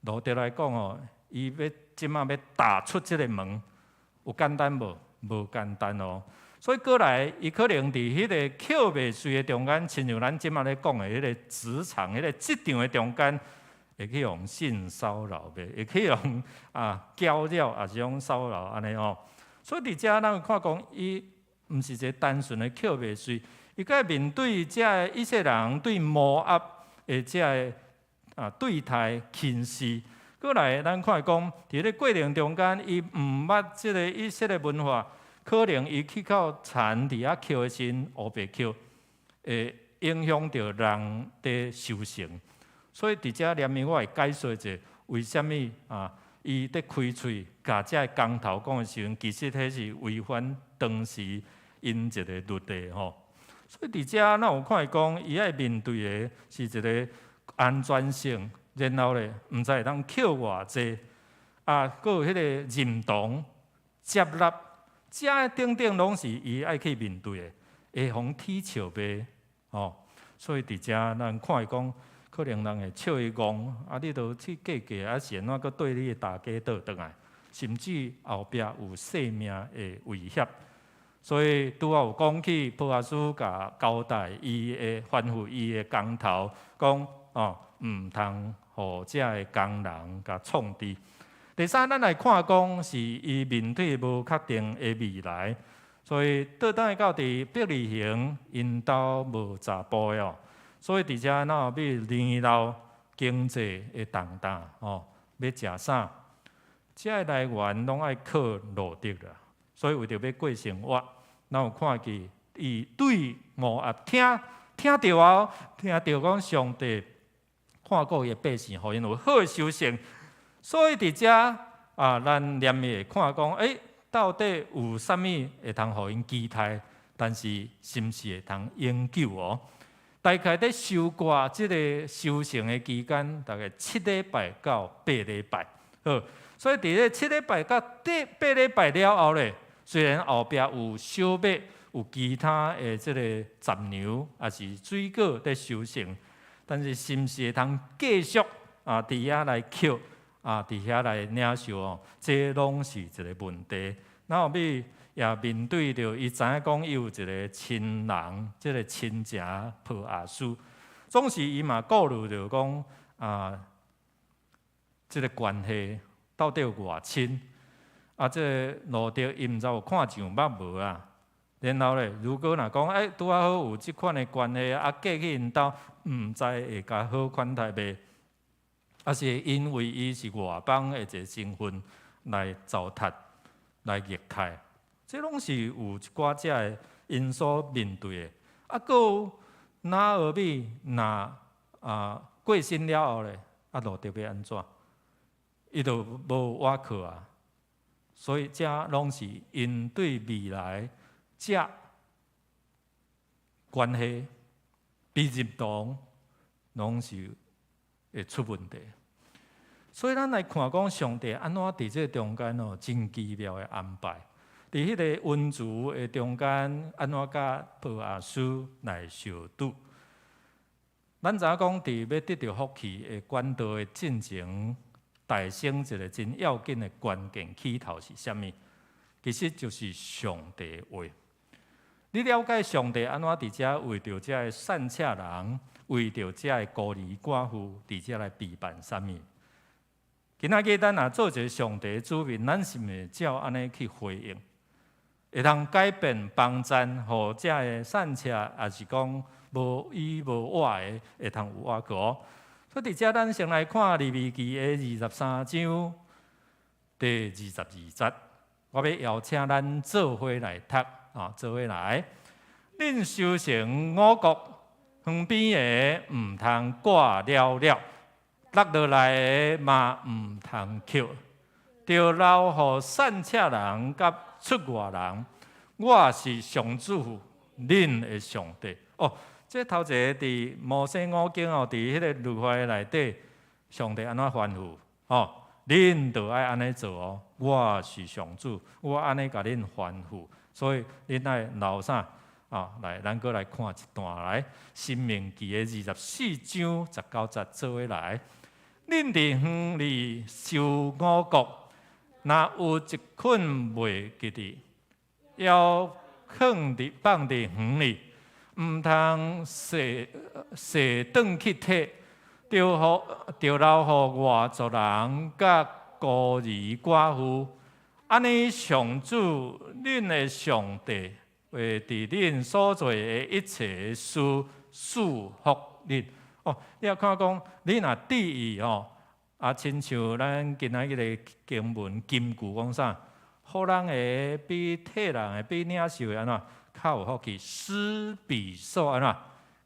罗德来讲伊要即马要踏出即个门，有简单无？无简单所以过来，伊可能伫迄个捡袂随的中间，亲像咱即马咧讲的迄个职场、迄个职场的中间，会去用性骚扰呗，会去用搅扰，也是用骚扰安尼所以伫遮咱有看讲，伊毋是一个单纯的捡袂随，伊该面对遮个以色列人对摩押的遮个对待轻视。过来，咱看讲，伫咧过程中间，伊毋捌即个以色列文化，可能伊去到田伫遐捡的时，乌白捡，会影响到人的修行。所以伫遮念面，我会解说者为虾米伊伫开喙，甲遮个工头讲的时阵，其实迄是违反当时因一个律例吼。所以伫遮，咱有看讲，伊爱面对的是一个安全性，然后咧，毋知会当扣偌济，啊，阁有迄个认同、接纳，遮等等拢是伊爱去面对的，会防天笑骂吼。所以伫遮，咱看讲，可能人会笑伊戆，啊，你都去计价，啊是安怎阁对你的大家倒转来，甚至后壁有性命的威胁。所以拄好有讲起，波阿斯甲交代伊的吩咐伊的工头，讲毋通互遮个工人甲创治。第三，咱来看讲是伊面对无确定的未来，所以倒等到伫伯利恒，因兜无查甫哦，所以伫遮咱后尾年老经济的动荡哦，要食啥？遮个来源拢爱靠路德啦。所以为着要过生活，咱有看见伊对摩押听到后，听到讲上帝看顾伊的百姓，互因有好修行。所以伫遮咱念会看讲，到底有啥物会通互因期待？但是是毋是会通永久哦？大概咧修挂即个修行的期间，大概7礼拜到8礼拜。好，所以伫咧7礼拜到8礼拜了后咧。虽然后壁有小马，有其他的即个杂牛，也是水果在修行，但是是毋是会通继续伫遐来吸伫遐来领受哦？这拢是一个问题。然后尾也面对着伊知影讲伊有一个亲人，即个亲情波阿斯，总是伊嘛顾虑着讲即个关系到底有偌亲。这路德伊毋知有看上捌无啊？然后咧，如果若讲拄啊好有即款的关系，嫁去因兜，毋知会甲好款待袂？是因为伊是外邦的一个身份来糟蹋、来虐待，这拢是有一寡遮的因所面对的。阁有那后尾过身了后咧，路德要安怎？伊就无瓦靠啊。所以，这拢是因对未来这关系被认同，拢是会出问题。所以，咱来看讲上帝安怎伫这中间真奇妙的安排，伫迄个温族的中间，安怎甲波阿斯来相拄？咱知影讲，伫要得到福气的管道的进程。大生一个真要紧的关键起头是啥物？其实就是上帝的话。你了解上帝安怎伫遮为着遮个善车人，为着遮个孤儿寡妇伫遮来陪伴啥物？今仔日咱若做一个上帝的子民，咱是毋是照安尼去回应？会通改变帮赞，互遮个善车，也是讲无依无倚的，会通有瓦靠。所以伫遮，咱先来看利未记的23章第22节。我要邀请咱做伙来读做伙来。恁修行五国，旁边的毋通挂了了，落落来的嘛毋通扣，着留互善车人甲出外人。我是上主，恁的上帝。这头一个伫摩西五经伫迄个律法内底，上帝安怎吩咐？恁着爱安尼做我是上主，我安尼甲恁吩咐，所以恁爱留啥？来，咱搁来看一段来，《申命记》的24章19节做伙来。恁伫园里修五国，若有一捆袂记伫，要放伫园里。毋通射转去摕，着留互外族人甲孤儿寡妇。安尼上主恁的上帝会伫恁所做的一切事祝福恁。你也看讲，你若注意亲像咱今仔日的经文金句讲啥？好人的比替人的比领袖的安怎？较有福气，施比受安怎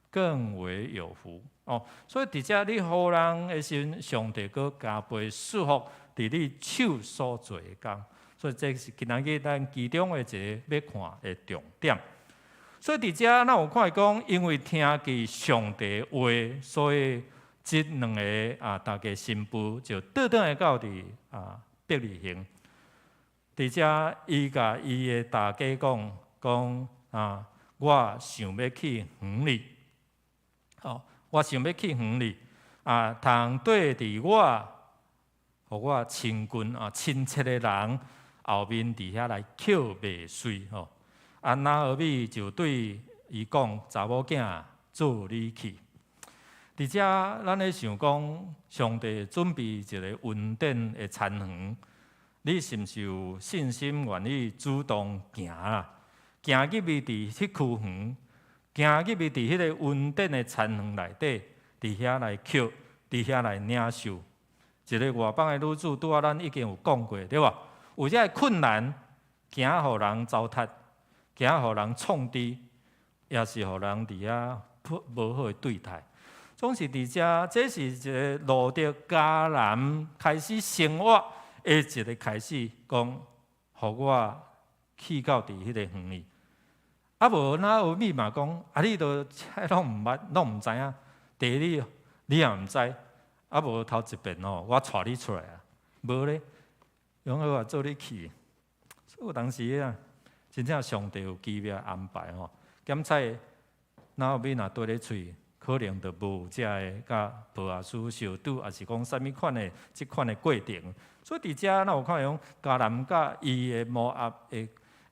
更为有福所以伫遮你好人的时阵，上帝阁加倍赐福伫你手所做的工。所以这是今仔日咱其中的一个要看的重点。所以伫遮咱有看讲，因为听见上帝话，所以这两个大家新妇就倒转来到伫伯利恒。伫遮伊甲伊的大家讲我想要去园里，我想要去园里通对伫我，互我亲近亲切的人后面伫遐来捡麦穗拿俄米就对伊讲：“查某囝，做你去。”伫遮，咱咧想讲，上帝准备一个稳定的田园，你是毋是有信心愿意主动行啦？行入去伫迄区园，行入去伫迄个稳定的田园内底，伫遐来捡，伫遐来领受。一个外邦的女子，拄仔咱已经有讲过，对吧？有遮困难，行互人糟蹋。行互人创治，也是互人伫遐无好的对待。总是伫遮，这是一个路着迦南开始生活的一个开始，讲，互我去到伫迄个园里。无那有密码讲，你都拢毋捌，拢毋知影。第二，你也毋知。无头一遍我带你出来无咧，用我做你去。所以有当时真正上帝有奇妙安排检测那后面对咧喙，可能就无遮个甲波阿斯相拄，也是讲啥物款的即款的过程。所以伫遮有看用迦南甲伊的摩押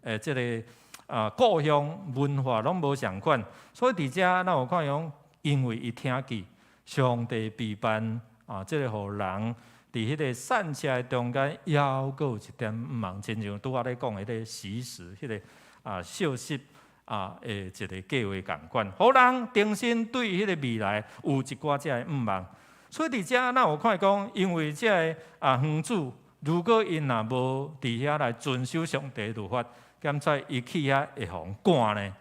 的即个故乡文化拢无相款。所以伫遮有看用，因为伊听见上帝备办即个互人。伫迄个散车的中间，还有一点毋茫，亲像拄仔咧讲的迄个时事，迄个消息的一个计划共款，互人重新对迄个未来有一寡遮的毋茫。所以伫遮，咱有看讲，因为遮个园主，如果因若无伫遐来遵守上帝律法，检测伊去遐会互赶呢？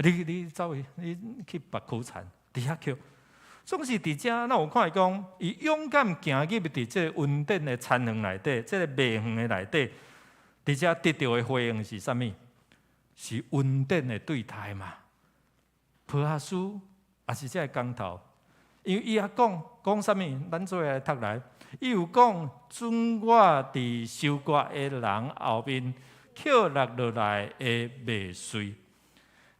你走去，你去别区田伫遐捡。总是伫遮，咱有看讲，伊勇敢行入伫这个稳定的田园内底，这个麦园的内底，伫遮得到的回应是啥物？是稳定的对待嘛。波阿斯也是这个工头，因为伊也讲啥物？咱做来读来，伊有讲，准我伫收割的人后面捡落来的麦穗。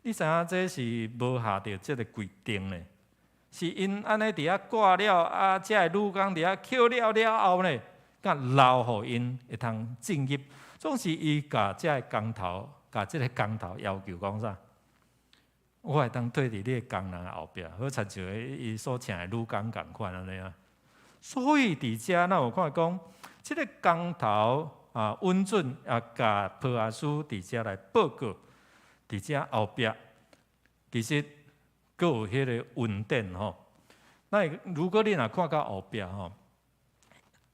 你知影这是无下着这个规定呢？是因安尼伫遐挂了遮个女工伫遐捡了后呢，甲留互因会通进入。总是伊甲遮个工头，甲即个工头要求讲啥？我会当对伫你个工人后壁，好亲像伊所请的女工共款安尼啊。所以伫遮咱有看讲，即个工头温准甲波阿斯伫遮来报告，伫遮后壁其实。阁有迄个稳定那如果你若看到后壁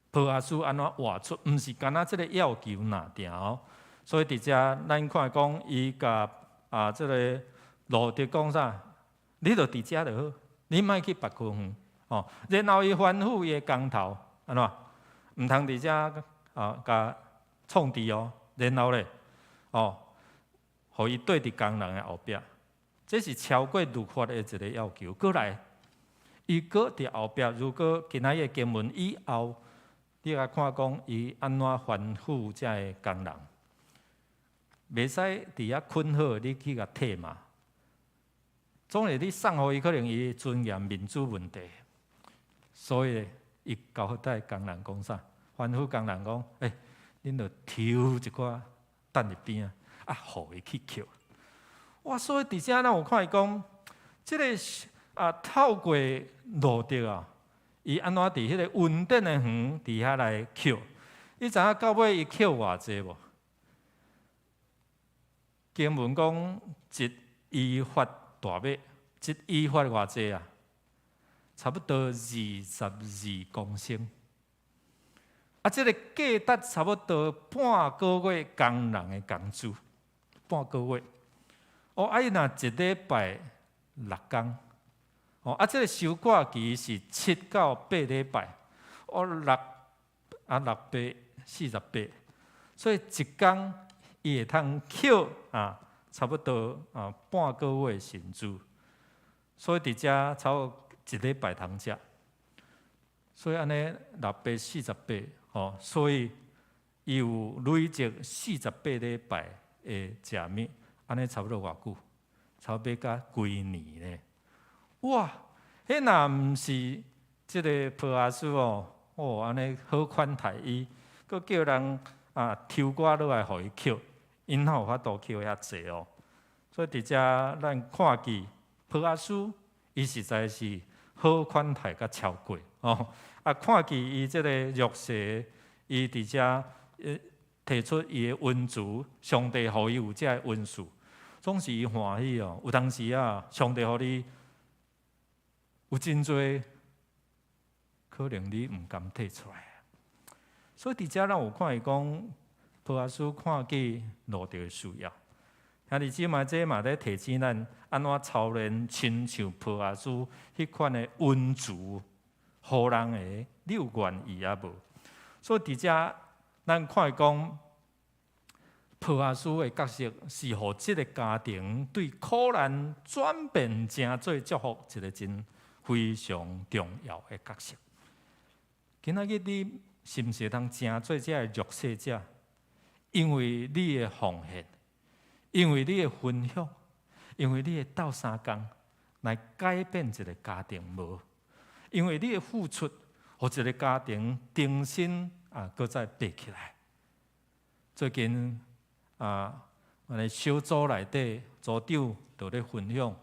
波阿斯安怎画出，毋是干那即个要求拿定所以伫遮咱看讲，伊甲即个路得讲啥？你著伫遮就好，你莫去别区园然后伊吩咐伊的工头安怎？毋通伫遮甲创治然后咧互伊对伫工人的后壁。这是超过律法的一个要求。过来，伊搁伫后壁，如果今仔日经文以后，你来看讲，伊安怎吩咐遮个工人，袂使伫遐困好，你去甲退嘛。总是你送互伊，可能伊尊严民主问题，所以伊交代工人讲啥？吩咐工人讲：恁著抽一寡等入边互伊去捡。哇！所以伫遮咱有看伊讲，即个透过路得伊安怎伫迄个稳定的园伫遐来捡？你知影到尾伊捡偌济无？经文讲一伊发大麦，一伊发偌济差不多22公升。即个价值差不多半个月工人的工资，半个月。伊若一礼拜6工，即个收割期是7到8礼拜，6 648，所以一工伊会通捡差不多半个月薪资，所以伫遮差不多一礼拜通食，所以安尼648所以伊有累积48礼拜的食物，安尼差不多偌久？差不多甲规年咧。哇！迄若毋是即个抱阿叔安尼好款待伊，佮叫人抽歌落来互伊捡，因哪有法度捡遐济哦？所以伫遮咱看见抱阿叔，伊实在是好款待甲超过看见伊即个弱势，伊伫遮提出伊的恩慈，上帝互伊有遮个恩赐，总是伊欢喜哦。有当时上帝互你有真多，可能你毋甘摕出来。所以伫遮咱有看伊讲，抱阿叔看见路着的需要。兄弟姊妹，这嘛咧提醒咱安怎操练，亲像抱阿叔迄款的恩慈，互人的，你有愿意啊无？所以伫遮咱看伊讲，抱阿叔的角色是互即个家庭对苦难转变成做祝福一个真非常重要的角色。今仔日你是毋是通正做这个弱势者？因为你的奉献，因为你的分享，因为你的斗相共来改变一个家庭无？因为你的付出，互一个家庭重新搁再爬起来。最近小组内底组长就咧分享，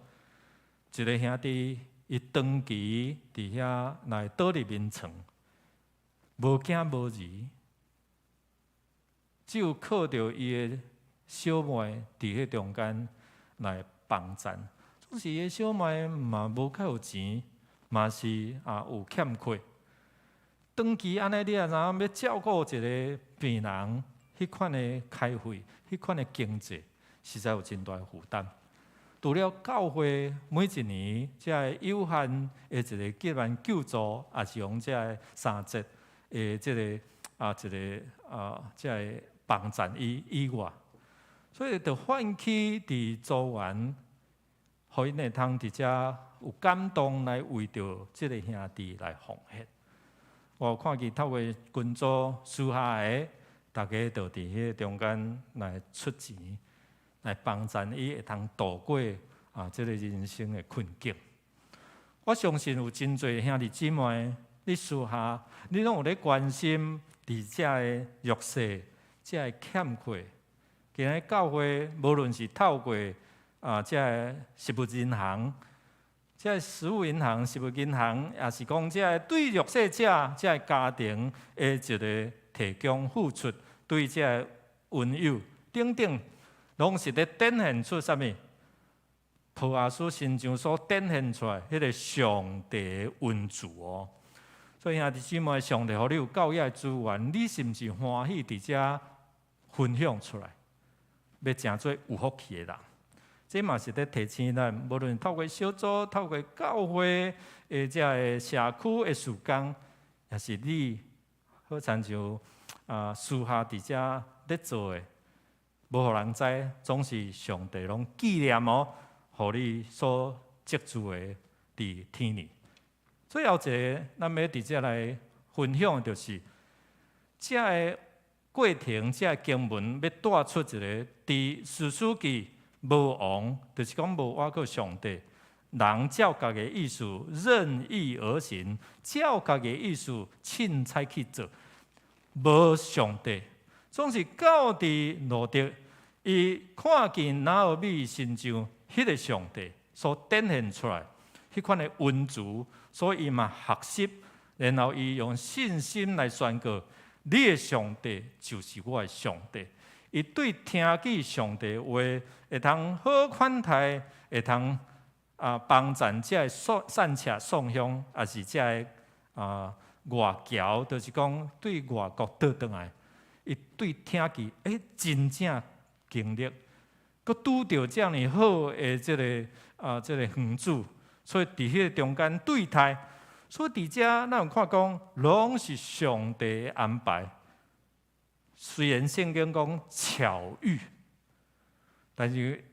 一个兄弟伊长期伫遐来倒入眠床，无囝无儿，只有靠着伊的小妹伫迄中间来帮衬。总是伊的小妹嘛无较有钱，嘛是有欠缺。长期安尼，你也知影要照顾一个病人，迄款的开费，迄款的经济，实在有真大的负担。除了教会每一年这有限的一个结案救助，也是用这3节的这个这个帮衬以外，所以就唤起伫组员，互因会通伫遮有感动来为着这个兄弟来奉献。我看见透过群组私下的，大家就伫迄中间来出钱，来帮衬伊会通度过这个人生的困境。我相信有真侪兄弟姊妹，你私下你拢有咧关心伫遮的弱势、遮的欠缺。今日教会无论是透过遮个食物银行。这食物银行、食物银行，也是讲这对弱势者、这家庭的一个提供付出，对这温友等等，拢是咧展现出啥物？抱阿叔身上所展现出来迄个上帝的温慈哦。所以兄弟姊妹，上帝互你有够野资源，你是毋是欢喜伫遮分享出来，要成做有福气的人？这嘛是咧提醒咱，无论透过小组、透过教会的这个社区的事工，也是你好亲像私下伫遮咧做的，无互人知，总是上帝拢纪念互你所积聚的伫天里。最后一个，咱要伫遮来分享的就是，这个过程、这个经文要带出一个伫士师记。无王，就是讲无我个上帝，人照家己意思任意而行，照家己意思凊彩去做，无上帝，总是到伫路德，伊看见拿俄米身上迄个上帝所展现出来，迄款的温慈，所以伊嘛学习，然后伊用信心来宣告：你的上帝就是我的上帝。伊对听见上帝话，会通好款待，会通帮衬这个散车送香，也是这个外侨，就是讲对外国倒转来，伊对听见，真正经历，佮拄着这样好的这个园主，所以伫迄个中间对待，所以伫遮，咱有看讲，拢是上帝的安排。虽然圣经讲巧遇，但是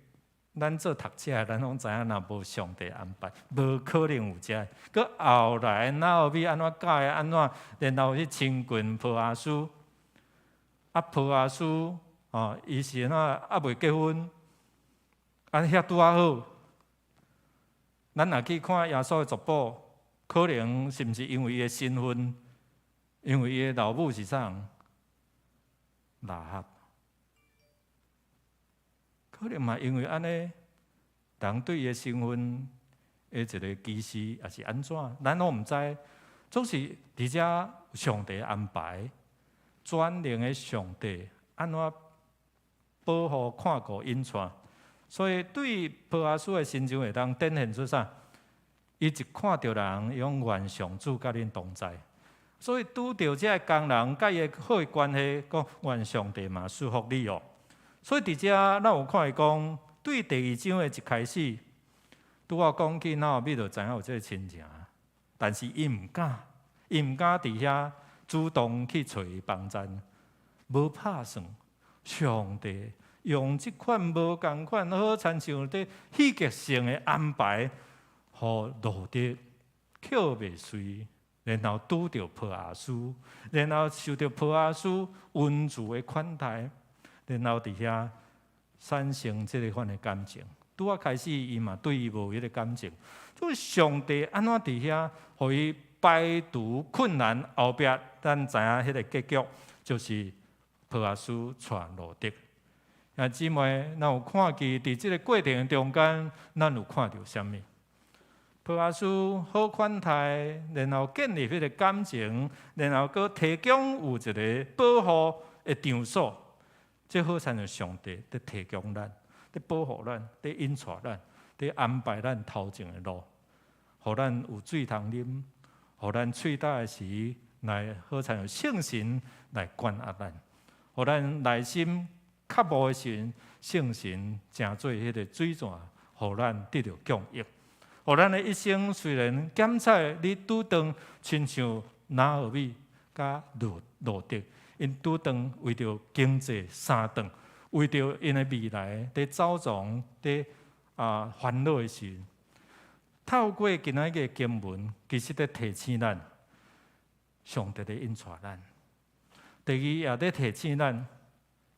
咱做读者，咱拢知影，若无上帝安排，无可能有遮。佮后来哪有要安怎教的安怎，然后去亲近波阿斯，波阿斯伊是未结婚，遐拄啊好。咱若去看耶稣的族谱，可能是毋是因为伊的身份，因为伊的老母是啥人？拉合。可能嘛，因为安尼，人对伊的身份的一个歧视，也是安怎？咱拢毋知。总是伫遮上帝安排，专能的上帝安怎保护看顾引带。所以对波阿斯的心情会当展现出啥？伊一看到人，用愿上主甲恁同在。所以拄到这工人甲伊好的关系，讲愿上帝嘛祝福你哦。所以伫遮咱有看伊讲，对第2章的一开始，拄我讲起，咱后尾就知影有这个亲情。但是伊毋敢伫遐主动去找伊帮衬，无拍算。上帝用即款无共款好亲像伫戏剧性的安排，互路得扣袂随，然后拄着波阿斯，然后受到波阿斯温柔的款待。然后伫遐产生这个款的感情，拄啊开始，伊嘛对伊无迄个感情。所以上帝安怎伫遐，互伊摆除困难后壁，咱知影迄个结局就是波阿斯娶路得。啊，姊妹，咱有看见伫即个过程中间，咱有看到啥物？波阿斯好款待，然后建立迄个感情，然后佮提供有一个保护的场所。这好像是上帝在提供咱，在保护咱，在引带咱，在安排咱头前的路，互咱有水通啉，互咱喙焦的时来好像有圣神来管压咱，互咱内心渴慕的时，圣神成做迄个水泉，互咱得到供应，互咱的一生虽然检测你拄当，亲像拿俄米甲路得。因拄当为着经济三顿，为着因的未来伫走状伫烦恼的时，透过今仔日经文，其实伫提醒咱，上帝伫引带咱。第二也伫提醒咱，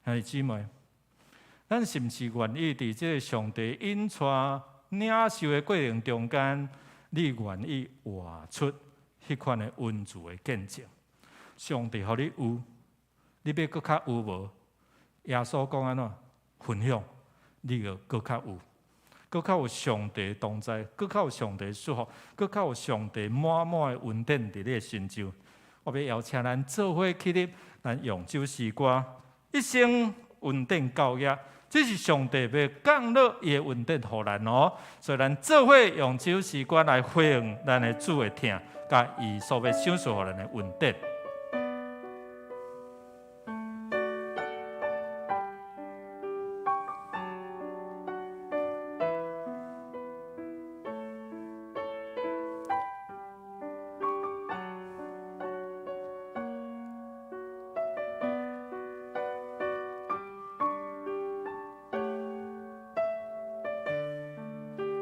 兄弟姊妹，咱是毋是愿意伫即个上帝引带领受的过程中间，你愿意活出迄款的温柔的见证？上帝互你有。你要搁较有无？耶稣讲安怎分享？你要搁较有，搁较有上帝同在，搁较有上帝祝福，搁较有上帝满满的恩典伫你的心中。我要邀请咱做伙起立，咱用这首诗歌，一生恩典教育，这是上帝要降落伊的恩典互咱哦。所以咱做伙用这首诗歌来回应咱的主的听，甲伊所要享受互咱的恩典。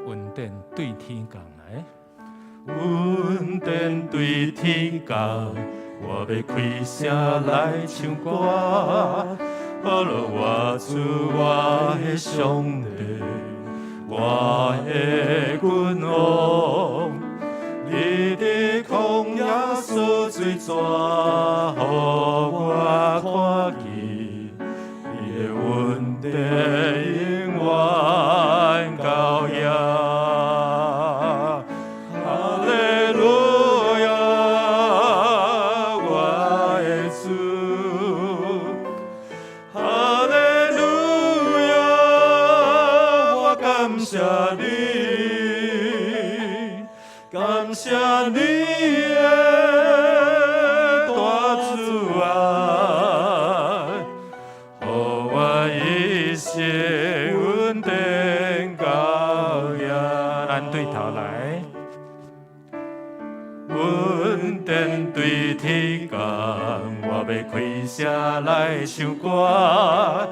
恩典对天降来，恩典对天降，我要开声来唱歌，好了我主我的上帝，我的君王，你的旷野所水泉，予我看见，你的恩典永远高扬。感谢你的大慈爱，予我一生恩典高扬。咱对头来，开声来唱歌，阿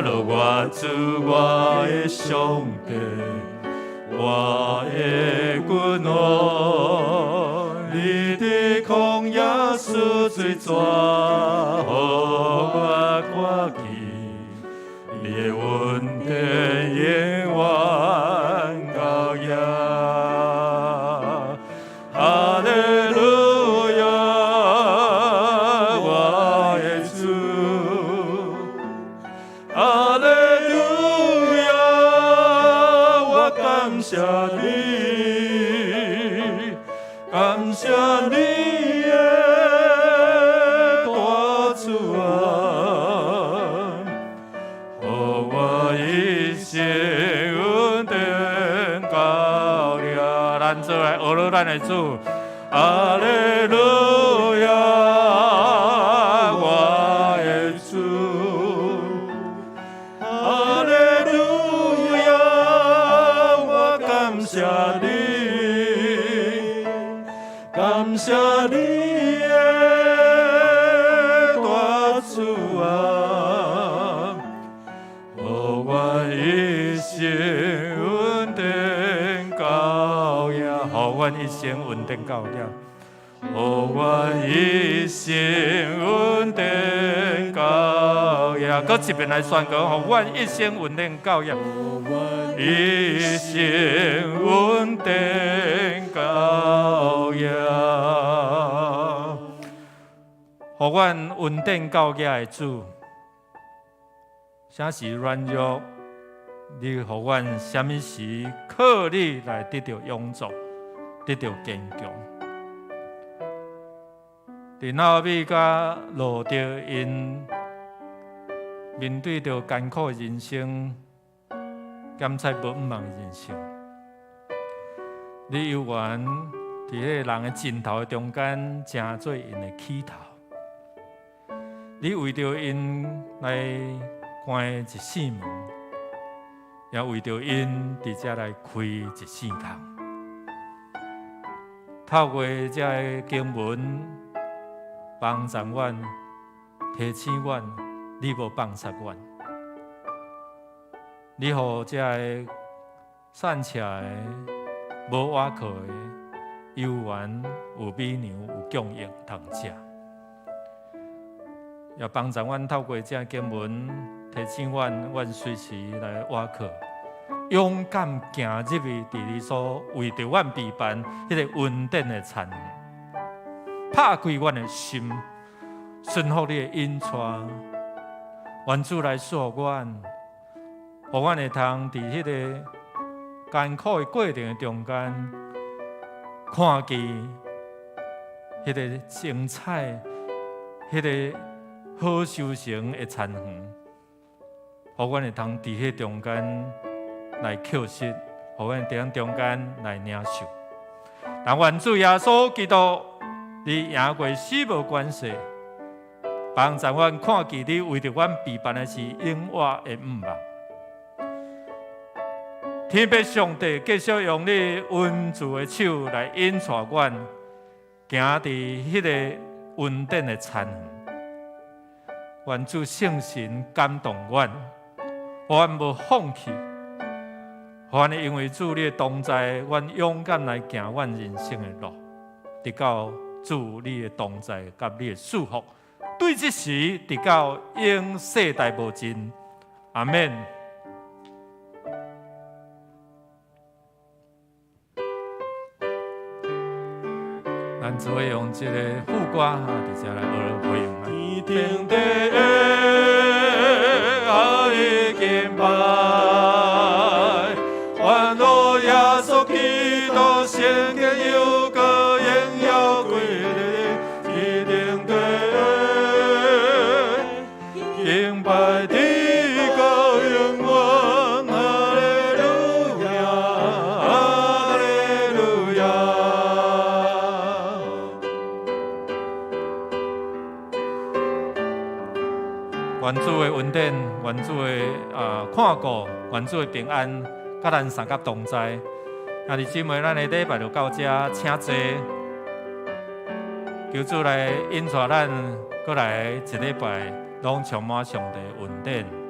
罗我主我的上帝，我的君王，你伫曠野输水泉，予我看见你的恩典永远到夜。哈利路亚，我的主，哈利路亚，我感谢你，感谢你的大慈爱，予我一生恩典高了。咱做来学了咱的主，哈利路亚，我的主，哈利路亚，我感谢你，感谢你的大慈爱，予我一生恩典到夜，予我一生恩典到夜，予我一生恩典到夜。搁一遍来宣告，予我一生恩典到夜，一生恩典到夜。予阮恩典到夜的主，啥时软弱，你予阮什么时靠你来得到永助，得到坚强。伫那米甲路着因面对着艰苦的人生，检测无毋茫的人生，你有缘伫迄个人的尽头的中间，成做因的起头。你为着因来关一扇门，也为着因伫遮来开一扇窗。透过这个经文，帮助阮、提醒阮，你无放弃阮。你予这个散车的、无瓦靠的、有缘、有美牛、有供应通食。也帮助阮透过这经文，提醒阮随时来倚靠，勇敢行入去，伫你所为着阮备办迄个恩典的田园，拍开阮的心，顺服你的引带，愿主来赐予阮，互阮会通伫迄个艰苦的过程的中间，看见迄个精彩，迄个好修行的田园，互阮会通伫迄中间来扣实，互阮伫中间来领受。但愿主耶稣基督，你赢过死无关系，帮助阮看见你为着阮备办的是永远的毋忘。天父上帝继续用你温柔的手来引带阮，行伫迄个恩典的田园。愿主圣神感动阮，互阮无放弃，互阮因为主你的同在，阮勇敢来行阮人生的路，直到主你的同在甲你的祝福，对这时直到永世代无尽。阿免。咱只会用这个副歌伫遮来学回应。天地的爱已敬拜，愿我耶稣基督圣洁有个荣耀归你，天定的敬拜的高永远，哈利路亚，哈利路亚。愿主的恩典，愿主的看顾，愿主的平安，甲咱三甲同在。兄弟姊妹，咱的礼拜就到这，请坐。求主来引带咱，过来一礼拜，拢充满上帝恩典。